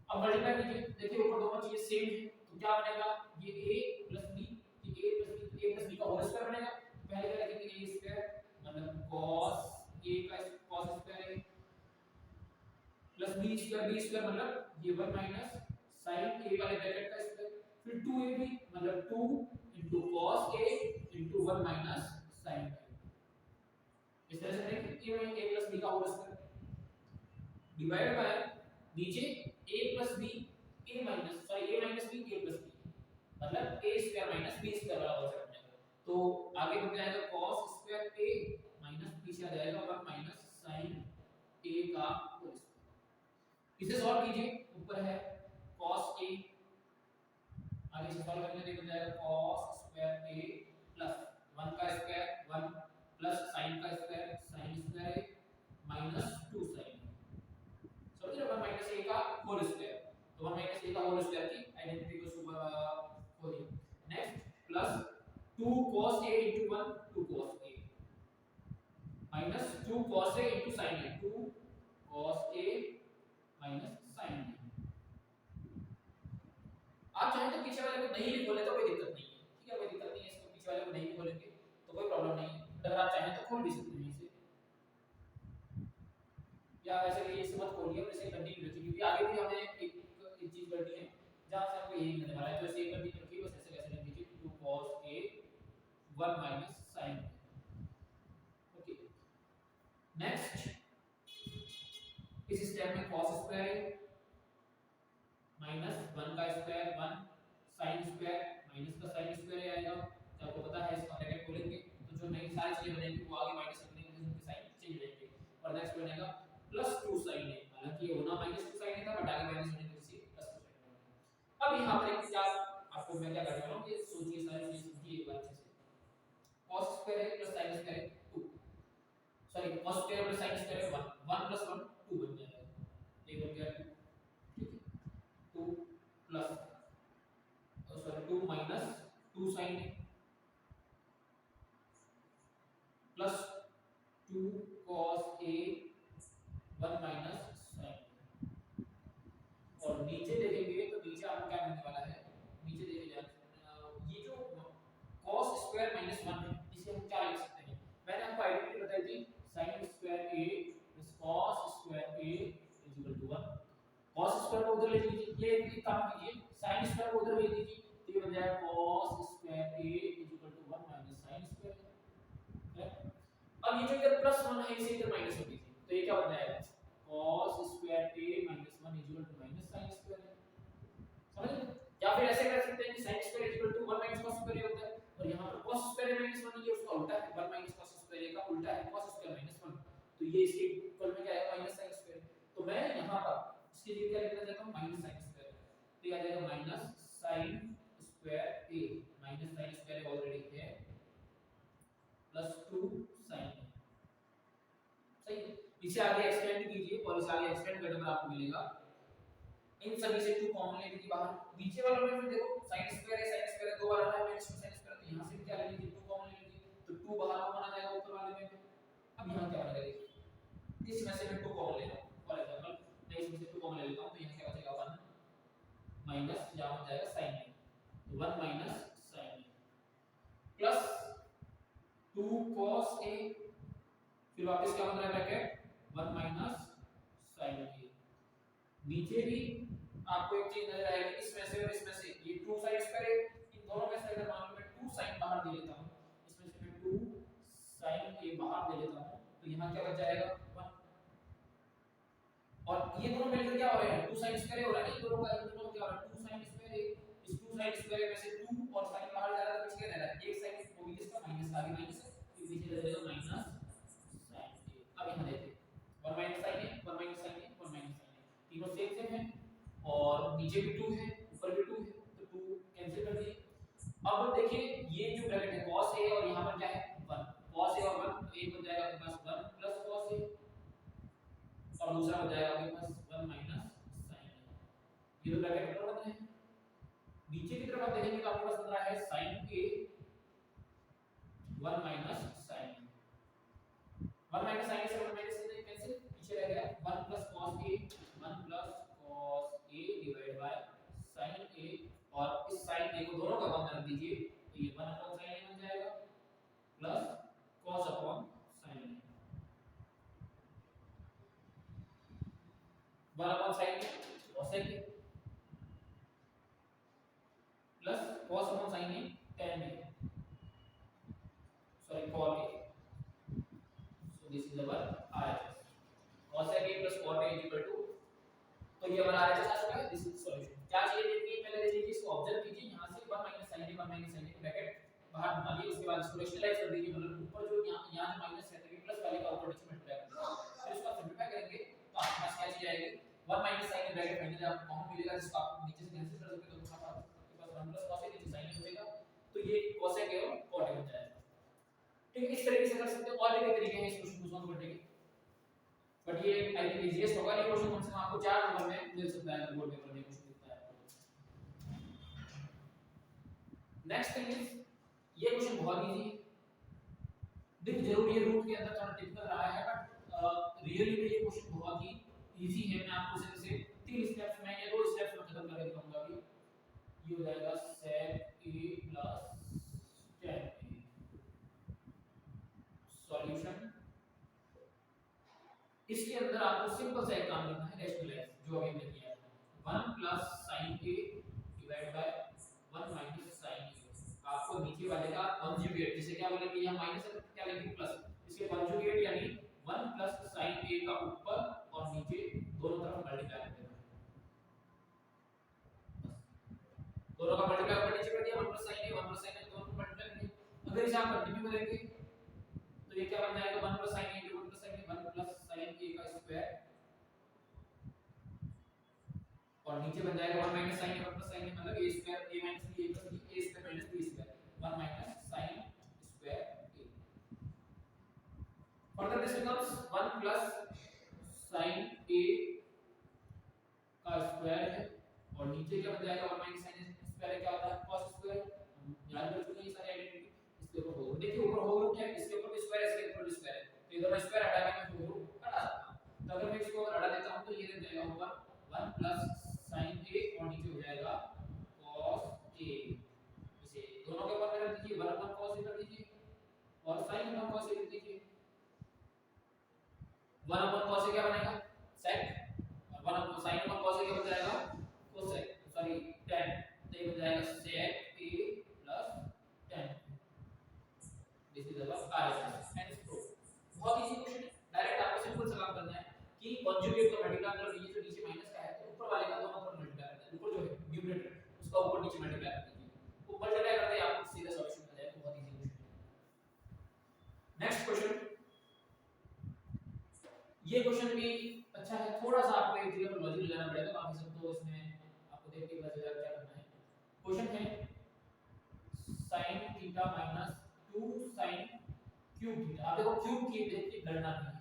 अब मल्टीप्लाई कीजिए, देखिए ऊपर दोनों चीजें सेम है तो क्या बनेगा, ये a प्लस b, ये a प्लस b का होल स्क्वायर बनेगा, पहले क्या लिखेंगे a स्क्वायर मतलब cos a का cos स्क्वायर है प्लस b स्क्वायर मतलब ये 1 माइनस sin a वाले ब्रैकेट का स्क्वायर, फिर 2ab मतलब 2 cos a 1 minus sin a, इस तरह से देखें कि a प्लस b का होल डिवाइड बाय नीचे a plus b a minus sorry a minus b a plus b मतलब a square minus b square वाला कॉन्सेप्ट है। तो आगे बन जाएगा cos स्क्वायर a माइनस पीछे आ जाएगा 1 माइनस sin a का होल स्क्वायर। इसे सॉल्व कीजिए, ऊपर है cos a, आगे से सॉल्व करने पे बन जाएगा cos स्क्वायर a प्लस 1 का स्क्वायर 1 प्लस sin का square sin square a minus 2 sin। समझ रहे हो, 1 माइनस a का होल स्क्वायर, तो 1 माइनस a का होल स्क्वायर की आइडेंटिटी को सुबह हो रही। Next plus 2 cos a into 1 2 cos a minus 2 cos a into sin a 2 cos a minus sin a। आप चाहें तो पीछे वाले को नहीं भी खोले तो कोई दिक्कत नहीं है, ठीक है, कोई दिक्कत नहीं है, इसको पीछे वाले को नहीं भी खोलेंगे तो कोई प्रॉब्लम नहीं है। अगर आप चाहें तो खोल भी सकते हैं इसे, या वैसे भी इसे मत खोलिए और इसे कंटिन्यू रखिए क्योंकि आगे भी हमें एक चीज करनी है जहां से हमको यही मिलने वाला है, तो इसे कंटिन्यू रखिए, बस ऐसे कैसे लिख दीजिए 2 cos a 1 minus sin a। Okay, next इस स्टेप में cos स्क्वायर माइनस 1 का स्क्वायर 1 sin स्क्वायर माइनस का sin स्क्वायर आएगा, तो आपको पता है इसका ब्रैकेट खोलेंगे तो जो नई सारी चीजें बनेंगी वो आगे माइनस करने के लिए उनके साइन चेंज हो जाएंगे। और नेक्स्ट बनेगा प्लस 2 sin a, हालांकि ये होना माइनस 2 sin a था बट आगे माइनस होने की वजह से प्लस 2 sin a। अब यहां पर एक क्या आपको मैं क्या करने वाला हूं कि सोचिए सारी चीजें समझिए एक बार अच्छे से। cos स्क्वायर है प्लस sin स्क्वायर है 2, sorry cos square plus sin square है 1 1 प्लस 1 2 बन जाएगा, ये बन गया 2, ठीक है, 2 plus sorry 2 minus 2 sin a plus 2 cos a 1 minus sin a। और नीचे देखेंगे तो नीचे आपको क्या मिलने वाला है, नीचे देखिए जान ये जो cos स्क्वायर माइनस 1 है इसे हम क्या लिख सकते हैं, मैंने आपको आइडेंटिटी बताई थी sin square a plus cos square a is equal to 1। cos square को उधर ले लीजिए, ये एक काम कीजिए sin स्क्वायर को उधर ले लीजिए तो ये बन जाएगा cos square a is equal to 1 minus sin square है। अब ये जो इधर प्लस 1 है इसे इधर माइनस कर दीजिए तो ये क्या बन जाएगा cos square a minus 1 is equal to minus sin square है। समझ रहे? या फिर ऐसे कर सकते हैं कि sin square is equal to 1 minus cos square होता है और यहां पर cos स्क्वायर माइनस 1 ये उसका उल्टा है, 1 माइनस cos स्क्वायर का उल्टा है cos स्क्वायर माइनस 1, तो ये इसके इक्वल में क्या है माइनस sin स्क्वायर। तो मैं यहां पर इसके लिए क्या लिखना चाहता हूं माइनस sin स्क्वायर, तो ये आ जाएगा minus sin square a minus sin square already है प्लस 2 sin a, सही है। इसे आगे एक्सटेंड कीजिए और इसे आगे एक्सटेंड करने पर आपको मिलेगा इन सभी से 2 कॉमन ले लीजिए बाहर, नीचे वाला में फिर देखो sin स्क्वायर है दो बार आ रहा है माइनस sin स्क्वायर, तो यहां से क्या ले लीजिए 2 कॉमन ले लीजिए तो 2 बाहर कॉमन आ जाएगा ऊपर वाले में। अब यहां क्या बनेगा देखिए, इसमें से मैं 2 कॉमन ले रहा हूं, फॉर एग्जांपल मैं इसमें से 2 कॉमन ले लेता हूं तो यहां क्या बचेगा 1 माइनस यहां हो जाएगा sin a, तो 1 minus sin a plus 2 cos a, फिर वापस क्या बन रहा है ब्रैकेट 1 माइनस sin a। नीचे भी आपको एक चीज नजर आएगी इसमें से और इसमें से, ये 2 साइड्स करे इन दोनों में से अगर मान लो मैं 2 sin बाहर दे लेता हूं, इसमें से मैं 2 sin a बाहर दे लेता हूं तो यहां क्या बच जाएगा 1, और ये दोनों मिलकर क्या हो रहे हैं 2 sin स्क्वायर हो रहा है, इन दोनों का दोनों क्या हो रहा है 2 sin स्क्वायर a, इस 2 sin स्क्वायर में से 2 और sin बाहर जा रहा है तो बच क्या रह रहा है एक साइड वो भी इसका माइनस आगे माइनस है फिर पीछे रह जाएगा माइनस sin a। अब यहां देखिए 1 minus sin a 1 minus sin a 1 minus sin a तीनों सेम है और नीचे भी 2 है ऊपर भी 2 है तो 2 कैंसिल कर दिए। अब देखिए ये जो ब्रैकेट है cos a और यहां पर क्या है 1, cos a और 1 तो एक बन जाएगा आपके पास 1 प्लस cos a और दूसरा बन जाएगा आपके पास 1 माइनस sin a। ये तो ब्रैकेट ऊपर बने हैं, नीचे की तरफ आप देखेंगे तो आपके पास बन रहा है sin a 1 minus sin a, 1 minus sin a से 1 माइनस sin a कैंसिल, पीछे रह गया 1 plus cos a 1 plus cos a divide by sin a और इस sin a को दोनों का कॉमन रख दीजिए तो ये 1 अपॉन sin a बन जाएगा plus cos upon sin a, 1 upon sin a cos a plus cos upon sin a tan a, sorry cos बाद इसको रेशनलाइज कर दीजिए, मतलब ऊपर जो यहाँ जो माइनस है तो प्लस वाले का ऊपर नीचे मल्टीप्लाई कर दीजिए, फिर इसको सिंपलीफाई करेंगे तो आपके पास क्या चीज आएगी 1 माइनस साइन ब्रैकेट फाइनली आपको कॉमन मिलेगा, जिसको आप नीचे से कैंसिल कर सकते हो, तो आपके पास 1 प्लस cos नीचे sin हो जाएगा, तो ये cosec है और cot बन जाएगा। ठीक है, इस तरीके से कर सकते हो, और भी कई तरीके हैं इस क्वेश्चन को सॉल्व करने के, बट ये आई थिंक इजीएस्ट होगा। ये क्वेश्चन कम से कम आपको 4 नंबर में मिल सकता है अगर बोर्ड पेपर में कुछ दिखता है। नेक्स्ट थिंग इज ये क्वेश्चन बहुत इजी है, देखिए जरूर ये रूट के अंदर थोड़ा टिपिकल रहा है, बट रियली में ये क्वेश्चन बहुत ही इजी है। मैं आपको सिर्फ 3 स्टेप्स में या 2 स्टेप्स में खत्म करके दिखाऊंगा अभी। ये हो जाएगा sec a plus tan a solution. इसके अंदर आपको सिंपल सा एक काम करना है, रेशनलाइज, जो अभी हमने किया है 1 plus sin a divide by 1 minus sin a। आपको नीचे वाले का कंजुगेट, जिसे क्या बोलेंगे, यहाँ माइनस है तो क्या लेंगे प्लस, इसके कंजुगेट यानी 1 plus sin a का ऊपर और नीचे दोनों तरफ मल्टीप्लाई कर देना, दोनों का मल्टीप्लाई ऊपर नीचे कर दिया, 1 plus sin a 1 plus sin a दोनों को मल्टीप्लाई कर दिया। अगर इसे आप कंटिन्यू करेंगे तो ये क्या बन जाएगा 1 plus sin a 1 plus sin a 1 plus sin a का स्क्वायर, और नीचे बन जाएगा 1 minus sin a 1 plus sin a, मतलब a square a minus b a plus b a square minus b square 1 minus sin square a। Further this becomes 1 plus sin a का square है, और नीचे क्या बन जाएगा 1 minus sin a स्क्वायर क्या होता है cos स्क्वायर, याद कर चुके हैं ये सारी आइडेंटिटी। इसके ऊपर होल, देखिए ऊपर होल रूट है, इसके ऊपर भी स्क्वायर है, इसके ऊपर भी स्क्वायर है, तो इधर मैं स्क्वायर हटा के मैं होल रूट हटा सकता हूं। तो अगर मैं इसको हटा देता हूं तो ये बन जाएगा ऊपर 1 plus sin a और नीचे हो जाएगा cos a। इसे दोनों के ऊपर में रख दीजिए, 1 upon cos a कर दीजिए और sin upon cos a लिख दीजिए। 1 upon cos a क्या बनेगा sec, और 1 upon sin upon cos a क्या बन जाएगा cosec, सॉरी tan, तो ये बन जाएगा sec a plus tan। This is our RHS and proof. बहुत इजी क्वेश्चन है, डायरेक्ट आपको सिंपल सा काम करना है कि कंजुगेट का मल्टीप्लाई कर लीजिए, जो नीचे माइनस का है तो ऊपर वाले का दोनों तरफ मल्टीप्लाई कर दीजिए, ऊपर जो है न्यूमरेटर उसका ऊपर नीचे मल्टीप्लाई कर दीजिए, ऊपर मल्टीप्लाई करते ही आपको सीधा सॉल्यूशन मिल जाएगा। बहुत इजी क्वेश्चन है। नेक्स्ट क्वेश्चन, ये क्वेश्चन भी अच्छा है, थोड़ा सा आपको एक जगह पर लॉजिक लगाना पड़ेगा, बाकी सब तो इसमें आपको देख के पता चल जाएगा क्या करना है। क्वेश्चन है sin theta minus 2 sin cube theta. आप देखो क्यूब की देख के डरना नहीं है,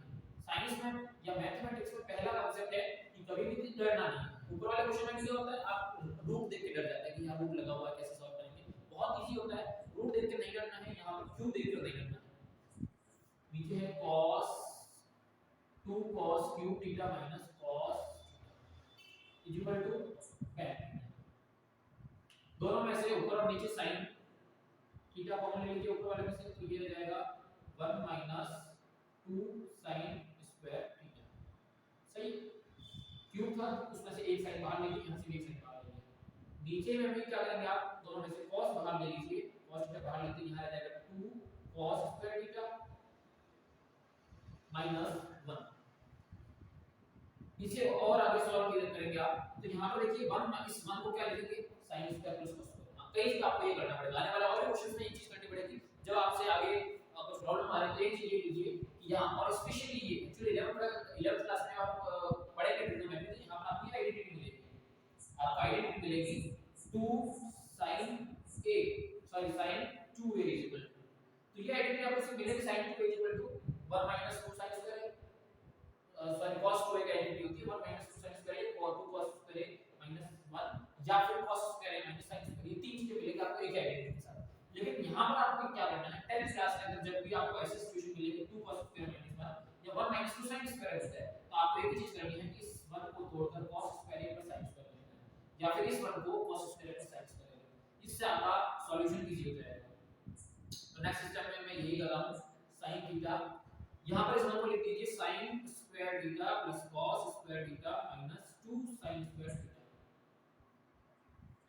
साइंस में या मैथमेटिक्स में पहला कांसेप्ट है कि कभी भी डरना नहीं है। ऊपर वाले क्वेश्चन में क्या होता है, आप रूट देख के डर जाते हैं कि यहाँ रूट लगा हुआ है कैसे सॉल्व करेंगे, बहुत इजी होता है, रूट देख के नहीं डरना है, यहाँ पर क्यूब देख के नहीं डरना है। नीचे है cos 2 cos cube theta minus cos is equal to tan। दोनों में से ऊपर और नीचे sin थीटा कॉमन ले लीजिए ऊपर वाले में से, तो ये हो जाएगा 1 minus 2 sin स्क्वायर थीटा। सही, क्यूब था उसमें से एक साइन बाहर ले लीजिए, यहां से भी एक साइन बाहर ले लीजिए। नीचे में भी क्या करेंगे आप, दोनों में से cos बाहर ले लीजिए, cos थीटा बाहर लेते हैं, यहां आ जाएगा 2 cos स्क्वायर थीटा माइनस 1। इसे और आगे सॉल्व करेंगे आप, तो यहां पर देखिए 1 इस 1 को क्या लिखेंगे sin square plus cos square. कई चीज आपको ये करना पड़ेगा, आने वाला और क्वेश्चंस में एक चीज करनी पड़ेगी, जब आपसे आगे कुछ प्रॉब्लम आ रही है तो एक चीज ये लीजिए कि यहां, और स्पेशली ये एक्चुअली 11th क्लास में आप पढ़ेंगे ट्रिग्नोमेट्री, तो यहां पर आपकी आइडेंटिटी मिलेगी, आपको आइडेंटिटी मिलेगी 2 sin a sorry sin 2a is equal to, तो ये आइडेंटिटी आपको सिर्फ मिलेगी sin 2a is equal to 1 minus 2 sin square, sorry cos 2a की आइडेंटिटी होती है 1 minus 2 sin स्क्वायर और 2 cos स्क्वायर minus 1, या फिर cos square minus sin square, ये तीन चीजें मिलेगी आपको एक आइडेंटिटी के साथ। लेकिन यहाँ पर आपको क्या करना है, 10th क्लास के अंदर जब भी आपको ऐसी सिचुएशन मिलेगी 2 cos स्क्वायर minus 1 या 1 minus 2 sin स्क्वायर होता है, तो आपको एक ही चीज करनी है कि इस 1 को तोड़कर cos square plus sin square लेना है, या फिर इस 1 को cos square plus sin square लेना है, इससे आपका सॉल्यूशन इजी हो जाएगा। तो नेक्स्ट सिस्टम में मैं यही कर रहा हूं, sin थीटा, यहां पर इस 1 को लिख दीजिए sin square theta plus cos square theta minus 2 sin square theta,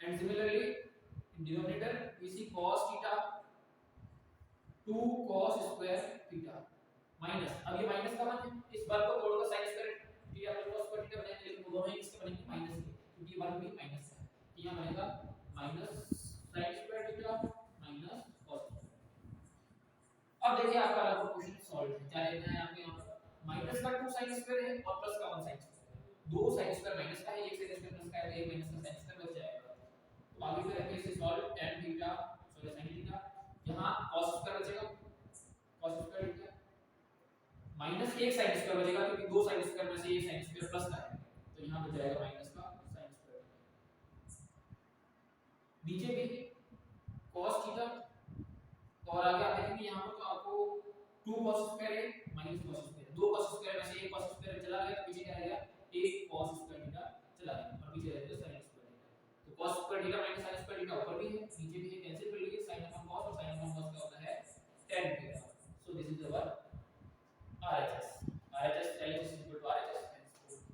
and similarly in denominator we see cos theta 2 cos square theta minus, अब ये माइनस का मान है, इस बार को तोड़कर sin square theta plus cos square theta बनेगा, लेकिन वो दोनों ही किसके बनेंगे माइनस के, क्योंकि ये 1 भी माइनस है, तो यहां बनेगा minus sin square theta minus cos square. Minus का 2 sin स्क्वायर है और प्लस का 1 sin स्क्वायर है। दो sin स्क्वायर माइनस का है, एक sin स्क्वायर प्लस का है, एक माइनस का sin स्क्वायर बच जाएगा। तो आगे करेंगे इसे solve tan theta sorry sin theta, यहां cos स्क्वायर बचेगा, cos स्क्वायर थीटा माइनस एक sin स्क्वायर बचेगा क्योंकि दो sin स्क्वायर में से एक sin स्क्वायर प्लस का है, तो यहां बच जाएगा माइनस का sin स्क्वायर। नीचे भी cos थीटा और आगे आप देखेंगे यहाँ पर तो आपको 2 cos स्क्वायर है माइनस cos स्क्वायर, दो cos स्क्वायर में से एक cos स्क्वायर चला गया, पीछे क्या रहेगा एक cos स्क्वायर थीटा चला गया और पीछे रहेगा sin स्क्वायर थीटा। तो cos square theta minus sin square theta ऊपर भी है, नीचे भी है, कैंसिल कर लीजिए sin अपॉन cos और sin अपॉन cos क्या होता है tan theta. So this is our RHS, RHS LHS RHS।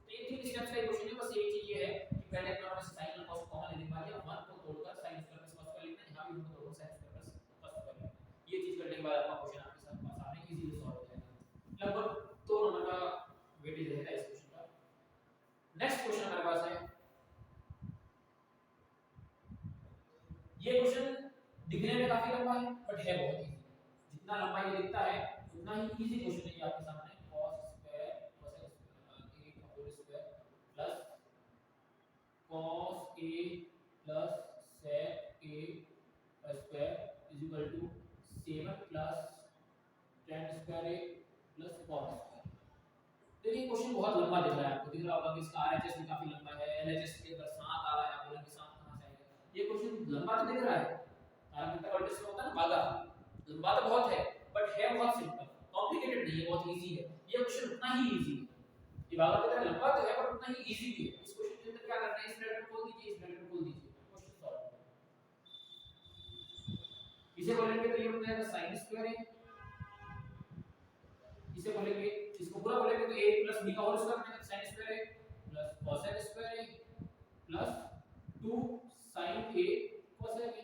तो ये तीन स्टेप्स का क्वेश्चन है, बस एक चीज ये है कि पहले अपना हमें sin और cos कॉमन लेने के बाद 1 को तोड़कर sin square plus cos square लिखना है, यहां भी 1 को तोड़कर sin square plus cos square लिखना है। ये चीज करने के बाद आपका क्वेश्चन आपके सामने इजीली सॉल्व हो जाएगा। लगभग 2 नंबर का वेटेज रहेगा इस क्वेश्चन का। नेक्स्ट क्वेश्चन हमारे पास है, ये क्वेश्चन दिखने में काफी लंबा है बट है बहुत इजी। जितना लंबा ये दिखता है उतना ही इजी क्वेश्चन है। ये आपके सामने cos स्क्वायर cos a का whole square plus cos a plus sec a का square is equal to 7 plus tan square a plus cos square. देखिए क्वेश्चन बहुत लंबा दिख रहा है, आपको दिख रहा होगा कि इसका RHS भी काफी लंबा है, LHS के अंदर 7 आ रहा है, आप बोलेंगे 7 कहां से आएगा। ये क्वेश्चन लंबा तो दिख रहा है, तारक मेहता का होता है ना भागा, लंबा तो बहुत है बट है बहुत सिंपल, कॉम्प्लिकेटेड नहीं है, बहुत इजी है। ये क्वेश्चन उतना ही इजी है, ये भागा की तरह लंबा तो है पर उतना ही इजी भी है। इस क्वेश्चन के अंदर क्या करना है, इस ब्रैकेट को खोल दीजिए, इस ब्रैकेट को खोल दीजिए, क्वेश्चन सॉल्व। इसे बोलेंगे तो ये बन जाएगा sin स्क्वायर है, इसे बोलेंगे इसको पूरा बोलेंगे तो a प्लस b का होल स्क्वायर बनेगा sin स्क्वायर है प्लस cosec स्क्वायर है plus 2 sin a cosec a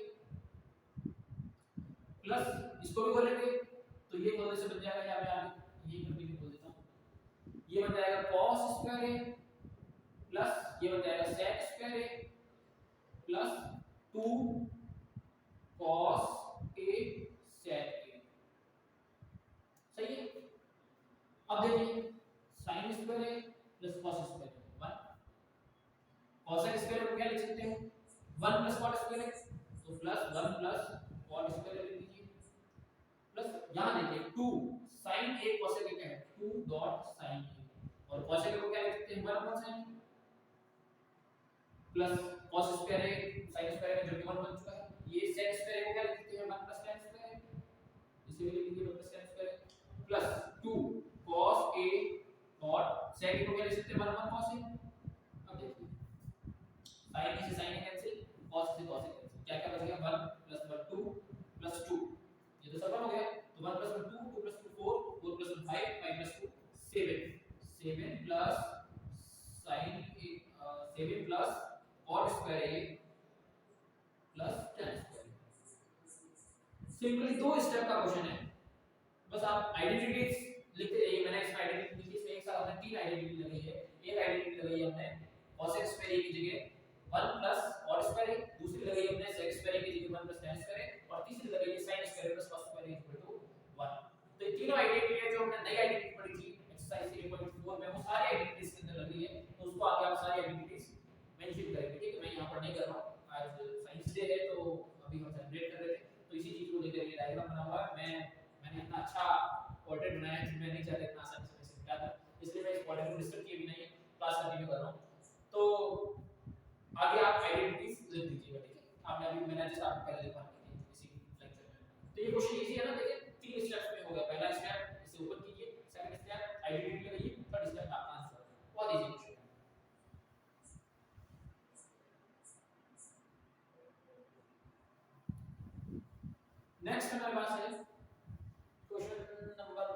plus इसको भी बोलेंगे तो ये बोलने से बन जाएगा, या मैं आगे ये करके भी बोल देता हूं, ये बन जाएगा cos स्क्वायर a प्लस ये बन जाएगा sec square a plus 2 cos a sec a। सही है। अब देखिए sin स्क्वायर है प्लस cos स्क्वायर है 1, cosec स्क्वायर को क्या लिख सकते हैं 1 प्लस cot स्क्वायर है तो प्लस 1 प्लस cot स्क्वायर लिख लीजिए प्लस यहां देखिए 2 sin a cosec a क्या है 2 डॉट sin a और cosec a को क्या लिख सकते हैं 1 upon sin plus cos square है sin स्क्वायर का जो कि 1 बन चुका है, ये sec स्क्वायर को क्या लिख सकते हैं 1 प्लस tan स्क्वायर है, इसे भी लिख लीजिए 1 plus tan square plus 2 cos a और sec को क्या लिख सकते हैं 1 अपॉन cos a। अब देखिए sin से sin कैंसिल, cos से cos कैंसिल, क्या क्या बच गया 1 प्लस 1 2 प्लस 2, ये तो सब 1 हो गया तो 1 plus 1 2 2 plus 2 4 4 plus 1 5 5 plus 2 7 7 plus sin 7 plus cot square a plus tan square. Simply दो स्टेप का क्वेश्चन है, बस आप आइडेंटिटीज लिखते जाइए। मैंने इसमें आइडेंटिटी लिखी, इसमें एक साथ हमने तीन आइडेंटिटी लगाई है। एक आइडेंटिटी लगाई है हमने cosec स्क्वायर a की जगह 1 प्लस cot स्क्वायर a, दूसरी लगाई है हमने sec स्क्वायर a की जगह 1 प्लस tan स्क्वायर a और तीसरी लगाई है sin square a plus cos square a equal to 1। तो ये तीनों आइडेंटिटी है जो हमने नई आइडेंटिटी पढ़ी थी एक्सरसाइज 3.4 में, वो सारी आइडेंटिटीज के अंदर लगी है, तो उसको आगे आप सारी आइडेंटिटीज मेंशन करेंगे। ठीक है, मैं यहां पर नहीं कर रहा हूं, आज साइंस डे है तो अभी हम सेलिब्रेट कर रहे थे तो इसी चीज को लेकर ये डायग्राम बना हुआ है। मैंने इतना अच्छा पोर्ट्रेट बनाया है, मैं नहीं चाहता इतना आसानी से मैं समझा दूं, इसलिए मैं इस पोर्ट्रेट को डिस्टर्ब किए बिना ही क्लास कंटिन्यू कर रहा हूं। तो आगे आप आइडेंटिटीज लिख दीजिएगा। ठीक है, आपने अभी मैंने जैसे आपको पहले लिखा है इसी लेक्चर में। तो ये क्वेश्चन इजी है ना, देखिए तीन स्टेप्स में हो गया। पहला स्टेप इसे ऊपर कीजिए, सेकंड स्टेप आइडेंटिटी लगाइए, थर्ड स्टेप आपका आंसर। बहुत इजी क्वेश्चन है। नेक्स्ट हमारे पास है क्वेश्चन नंबर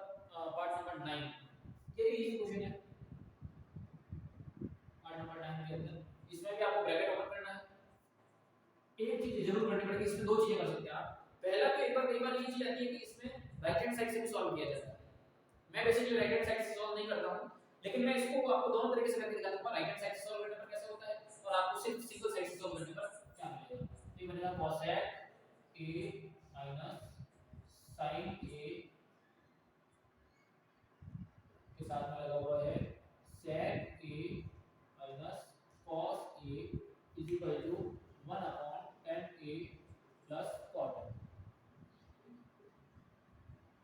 पार्ट नंबर 9। ये भी इजी क्वेश्चन है पार्ट नंबर 9 के अंदर। इसमें भी आपको ब्रैकेट ओपन करना है। एक चीज जरूर करनी पड़ेगी, इसमें दो चीजें कर सकते हैं आप। पहला तो एक बार कई बार ये चीज आती है कि इसमें राइट हैंड साइड से भी सॉल्व किया जाता है। मैं बेसिकली राइट हैंड साइड से सॉल्व नहीं करता हूं, लेकिन मैं इसको आपको दोनों तरीके से करके दिखा दूंगा। राइट हैंड साइड से सॉल्व करने पर कैसे होता है और आपको सिर्फ सिंगल साइड से सॉल्व करने पर क्या मिलेगा। तो ये बनेगा cosec a sin a के साथ में लगा हुआ है sec a minus cos a is equal to 1 upon tan a plus cot a।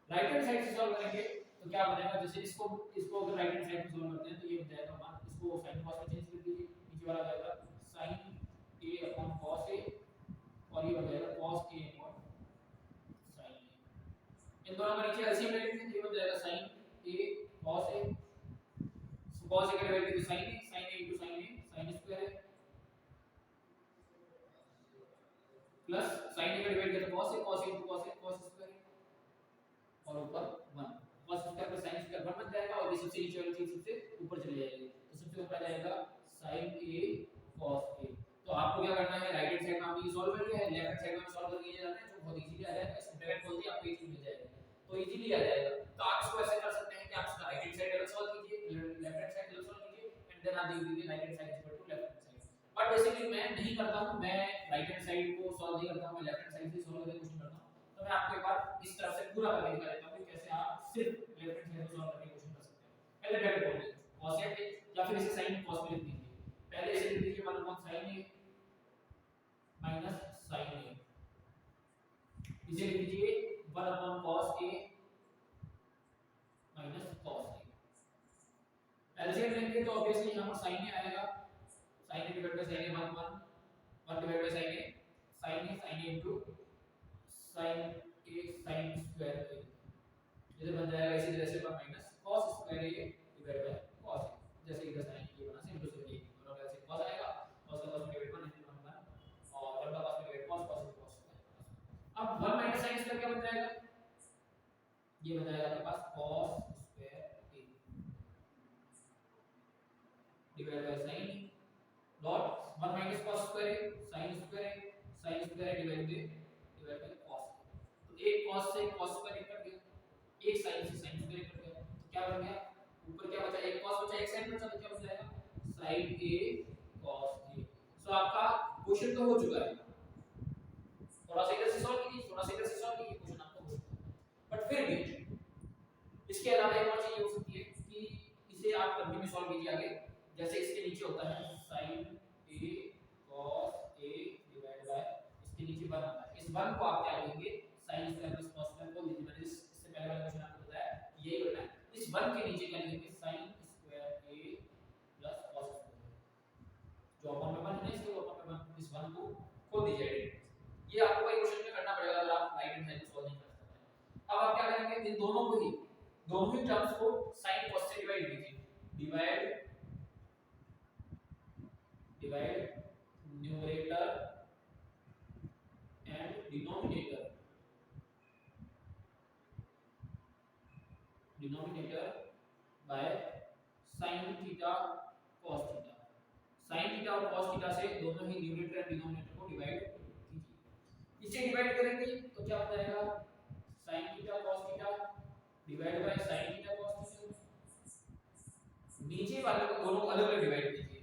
Right hand side से सॉल्व करेंगे तो क्या बनेगा, जैसे इसको अगर राइट हैंड साइड में सॉल्व करते हैं तो ये बन जाएगा मान, इसको sin cos में चेंज कर दीजिए, नीचे वाला आ जाएगा sin a upon cos a और ये बन जाएगा cos a upon sin a। इन दोनों का नीचे एलसीएम ले लेंगे, ये बन जाएगा sin a cos a, so cos a का डिवाइड करके sin a, sin a into sin a sin square है प्लस sin a का डिवाइड करके cos a, cos a into cos a cos square है और ऊपर 1 cos square plus sin square 1 बन जाएगा और ये सबसे नीचे वाली चीज सबसे ऊपर चली जाएगी, तो सबसे ऊपर आ जाएगा sin a cos a। तो आपको क्या करना है, राइट हैंड साइड में आपने ये सॉल्व कर लिया है, लेफ्ट हैंड साइड में सॉल्व करके ये जाना है जो बहुत इजीली आ जाएगा, इसको ब्रैकेट खोल दिया आपको ये चीज मिल जाएगा, तो इजीली आ जाएगा। तो आप इसको ऐसे कर सकते हैं कि आप इसका राइट हैंड साइड अलग सॉल्व कीजिए, लेफ्ट हैंड साइड अलग सॉल्व कीजिए एंड देन आप देख लीजिए right hand side equal to left hand side. But basically मैं नहीं करता हूं, मैं राइट हैंड साइड को सॉल्व नहीं करता हूं, मैं लेफ्ट हैंड साइड से सॉल्व करने की कोशिश करता हूं। तो मैं आपको एक बार इस तरफ से पूरा करके दिखा देता हूं कि कैसे आप सिर्फ लेफ्ट हैंड साइड को सॉल्व करने की कोशिश कर सकते हैं। पहले ब्रैकेट खोल लीजिए cos a या फिर इसे sin cos में लिख दीजिए, पहले इसे लिख दीजिए 1 upon sin a minus sin a, इसे लिख दीजिए 1 upon cos a minus cos a। LCM लेंगे तो ऑब्वियसली यहां पर sin a आएगा, sin a divide by sin a 1 1 divide by sin a into sin a sin square a, इधर बन जाएगा इसी तरह से minus cos square a divide by cos a, जैसे इधर sin a बना सिंपल से ये दोनों का ऐसे cos आएगा, cos का cos में डिवाइड 1 into 1 और 1 का cos में डिवाइड cos cos cos। अब 1 माइनस sin स्क्वायर क्या बन जाएगा, ये बन जाएगा आपके पास cos square a divide by sin dot 1 minus cos square a sin square a divide by cos। तो एक cos से cos स्क्वायर कट गया, एक sin से sin स्क्वायर कट गया, तो क्या बन गया, ऊपर क्या बचा, एक cos बचा एक sin बचा, तो क्या बच जाएगा sin a cos a। सो आपका क्वेश्चन तो हो चुका है, थोड़ा सा इधर से सॉल्व कीजिए, थोड़ा सा इधर से सॉल्व कीजिए, क्वेश्चन आपका हो चुका है। बट फिर भी इसके अलावा एक और चीज हो सकती है कि इसे आप कंटिन्यू सॉल्व कीजिए आगे, जैसे इसके नीचे होता है sin a cos a divide bye इसके नीचे 1 आता है, इस 1 को आप क्या लिखेंगे sin square plus cos square को लिखिए, मैंने इससे पहले वाले क्वेश्चन आपको बताया यही करना है, इस 1 के नीचे क्या लिखेंगे sin square a plus cos square, जो अपन में 1 है इसके ऊपर में 1, इस 1 को खोल दीजिए। ये आपको वही क्वेश्चन में करना पड़ेगा अगर आप राइट हैंड साइड को सॉल्व नहीं कर सकते। अब आप क्या करेंगे, इन दोनों ही टर्म्स को sin cos से डिवाइड कीजिए, divide numerator and denominator by sin theta cos theta. sin theta और cos थीटा से दोनों ही न्यूमरेटर एंड डिनोमिनेटर को डिवाइड कीजिए, इसे डिवाइड करेंगे तो क्या हो जाएगा sin theta cos theta divide by sin theta cos theta, नीचे वाले को दोनों को अलग-अलग डिवाइड कीजिए,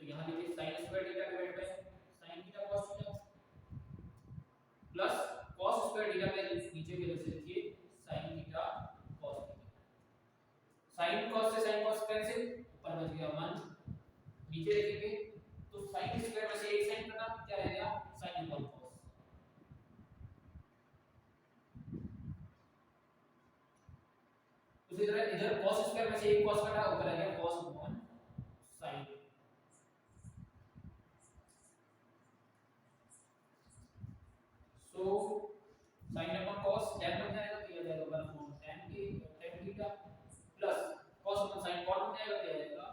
तो यहां लिखिए sin square theta divide by sin theta cos theta plus cos square theta के नीचे की तरफ से लिखिए sin theta cos theta. sin cos से sin cos कैंसिल, ऊपर बच गया 1, नीचे लिखेंगे तो sin स्क्वायर में से एक sin कटा, क्या रह गया sin 1 cos। उसी तरह इधर cos स्क्वायर में से एक cos कटा, ऊपर आ गया cos upon sin। सो sin upon cos tan बन जाएगा, तो ये आ जाएगा 1 upon tan theta plus cos upon sin cot बन जाएगा, तो ये आ जाएगा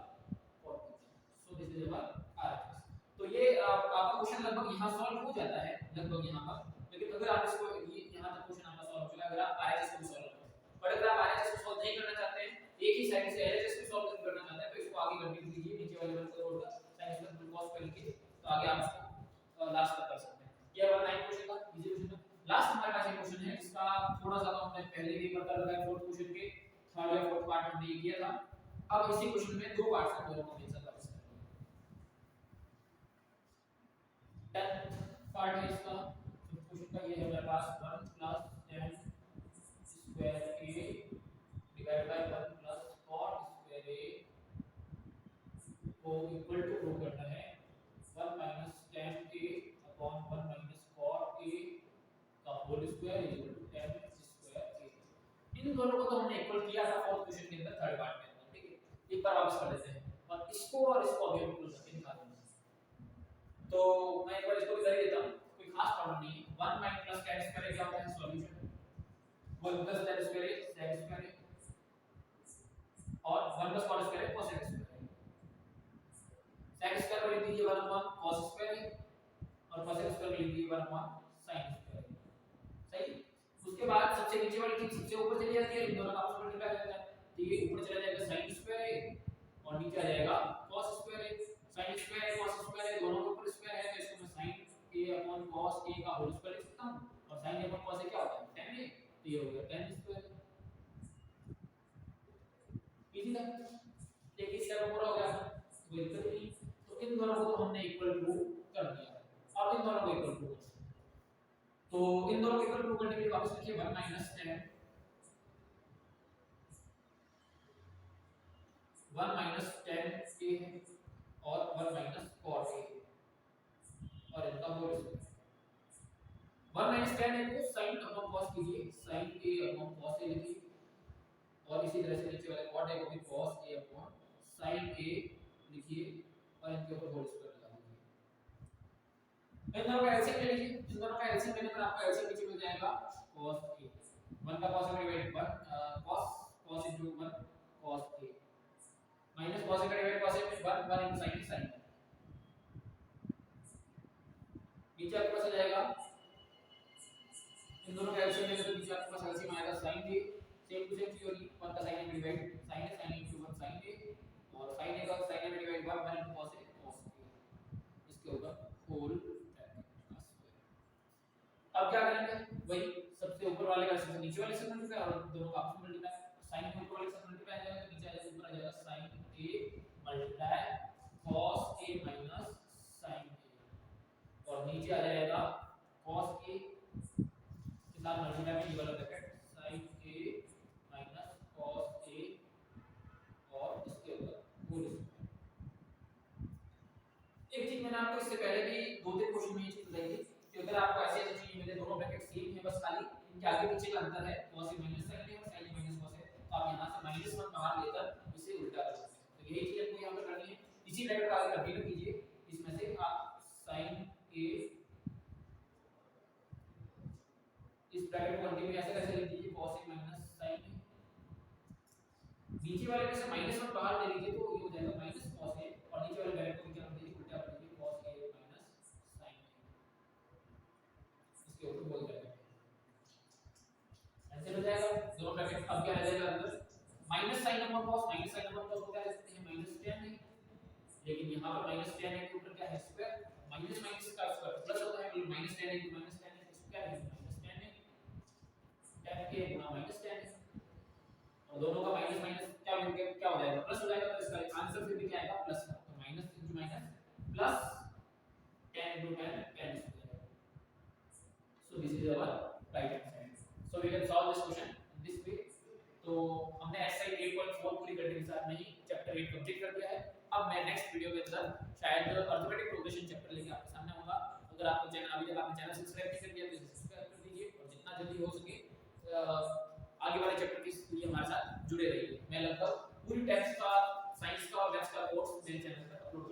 cot theta. So this is our RHS। तो ये आपका क्वेश्चन लगभग यहां सॉल्व हो जाता है, लगभग यहां पर, लेकिन अगर आप इसको यहां तक क्वेश्चन आपका सॉल्व हो चुका है अगर आप RHS को सॉल्व करते हैं, बट अगर आप RHS को सॉल्व नहीं करना चाहते हैं, एक ही साइड से LHS को सॉल्व करना चाहते हैं, तो इसको आगे कंटिन्यू कीजिए, नीचे वाले वन को छोड़कर sin स्क्वायर cos स्क्वायर लिखिए, तो आगे आप इसको लास्ट तक कर सकते हैं। ये हमारा 9 क्वेश्चन था, इजी क्वेश्चन था। लास्ट हमारे पास एक क्वेश्चन है जिसका थोड़ा सा हमने पहले भी पता लगाया, फोर्थ क्वेश्चन के थर्ड या फोर्थ पार्ट में हमने ये किया था। अब इसी क्वेश्चन में दो पार्ट्स हैं, दोनों को एक साथ वापस करेंगे। 10th पार्ट है इसका, तो क्वेश्चन का ये है हमारे पास 1 plus tan square a divide by 1 plus cot इन दोनों को तो हमने इक्वल किया था फोर्थ क्वेश्चन के अंदर थर्ड पार्ट के अंदर, ठीक है। एक बार वापस कर लेते हैं और इसको अभी इक्वल करके निकाल देंगे। तो मैं एक बार इसको भी कर देता हूं, कोई खास प्रॉब्लम नहीं है। 1 माइनस प्लस tan स्क्वायर क्या होता है सॉल्यूशन, 1 प्लस tan स्क्वायर है sec स्क्वायर और 1 प्लस cos स्क्वायर है cos स्क्वायर। sec स्क्वायर को लिख दीजिए 1 अपॉन cos स्क्वायर और cos स्क्वायर को लिख दीजिए 1 अपॉन sin स्क्वायर। सही। उसके बाद सबसे नीचे वाली चीज सबसे ऊपर चली जाती है, इन दोनों का आपस में मल्टीप्लाई हो जाता है। ठीक है, ऊपर चला जाएगा sin स्क्वायर और नीचे आ जाएगा cos square. sin square cos square दोनों के ऊपर स्क्वायर है, तो इसको मैं sin a upon cos a का होल स्क्वायर लिख सकता हूं और sin a upon cos a क्या होता है tan a, तो ये हो गया tan स्क्वायर। इजी था, एक स्टेप पूरा हो गया, कोई दिक्कत नहीं। तो इन दोनों को तो हमने इक्वल प्रूव कर दिया। अब इन दोनों को इक्वल प्रूव, तो इन दोनों को इक्वल प्रूव करने के लिए वापस लिखिए 1 minus tan 1 minus tan a है और 1 माइनस cos a और इनका whole square. 1 minus tan a को sin अपॉन cos कीजिए, sin a upon cos a लिखिए और इसी तरह से नीचे वाले cot a को भी cos a upon sin a लिखिए और इनके ऊपर होल स्क्वायर लगा दीजिए। इन दोनों का एलसीएम ले लीजिए, इन दोनों का एलसीएम लेने पर आपको एलसीएम नीचे मिल जाएगा cos a 1 का cos का divide 1 cos into 1 cos a minus cos का डिवाइड cos a में 1 into sin sin नीचे आपके पास आ जाएगा। इन दोनों का एलसीएम लेने पर नीचे आपके पास एलसीएम आएगा sin a same to same चीज होगी, 1 का sin a divide sin a sin into 1 sin a और sin a का sin a divide 1 into cos a cos a इसके ऊपर होल। अब क्या करेंगे, वही सबसे ऊपर वाले का सबसे नीचे वाले से मल्टीप्लाई और दोनों का आपस में मल्टीप्लाई। sin के ऊपर वाले से मल्टीप्लाई आ जाएगा तो नीचे आ जाएगा, ऊपर आ जाएगा sin a multiply cos a minus sin a और नीचे आ जाएगा cos a के साथ मल्टीप्लाई में ये वाला bracket sin a minus cos a और इसके ऊपर होल स्क्वायर। एक चीज मैंने आपको इससे पहले भी 2-3 क्वेश्चन में ये चीज बताई थी कि अगर आपको ऐसे ऐसे चीज मिले, दोनों ब्रैकेट सेम है, बस खाली इनके आगे पीछे का अंतर है cos a minus sin a और sin a minus cos a, तो आप यहां से -1 बाहर लेकर इसे उल्टा कर सकते हैं। तो यही चीज आपको यहां पर करनी है। इसी ब्रैकेट का आगे कंटिन्यू कीजिए, इसमें से आप sin a इस ब्रैकेट को कंटिन्यू ऐसे कैसे लिख दीजिए cos a minus sin a, नीचे वाले में से -1 बाहर ले लीजिए तो ये हो जाएगा माइनस cos a और नीचे वाले ब्रैकेट को क्या कर दीजिए उल्टा कर दीजिए cos a minus sin a इसके ऊपर बोल देंगे ऐसे हो जाएगा। दोनों ब्रैकेट अब क्या रह जाएगा अंदर minus sin upon cos, minus sin upon cos को क्या लिख सकते हैं माइनस tan है, लेकिन यहां पर माइनस tan है के ऊपर क्या है स्क्वायर, माइनस माइनस का स्क्वायर प्लस होता है, मतलब माइनस tan है तो माइनस tan है, इसको क्या है माइनस tan है tan के गुना माइनस tan है और दोनों का माइनस माइनस क्या मिलके क्या हो जाएगा प्लस हो जाएगा, तो इसका आंसर फिर भी क्या आएगा प्लस, तो minus into minus plus tan into tan tan square। So this is our right hand side, so we can solve this question in this way। तो हमने एक्सरसाइज 8.4 पूरी करने के साथ में ही चैप्टर 8 कंप्लीट कर दिया है। अब मैं नेक्स्ट वीडियो के अंदर शायद अर्थमेटिक प्रोग्रेशन चैप्टर लेके आपके सामने आऊंगा। अगर आपको चैनल अभी तक आपने चैनल सब्सक्राइब नहीं कर दिया तो इसे सब्सक्राइब कर दीजिए और जितना जल्दी हो सके आगे वाले चैप्टर के लिए हमारे साथ जुड़े रहिए। मैं लगभग पूरी टेक्स्ट का, साइंस का और मैथ्स का कोर्स मेरे चैनल पर अपलोड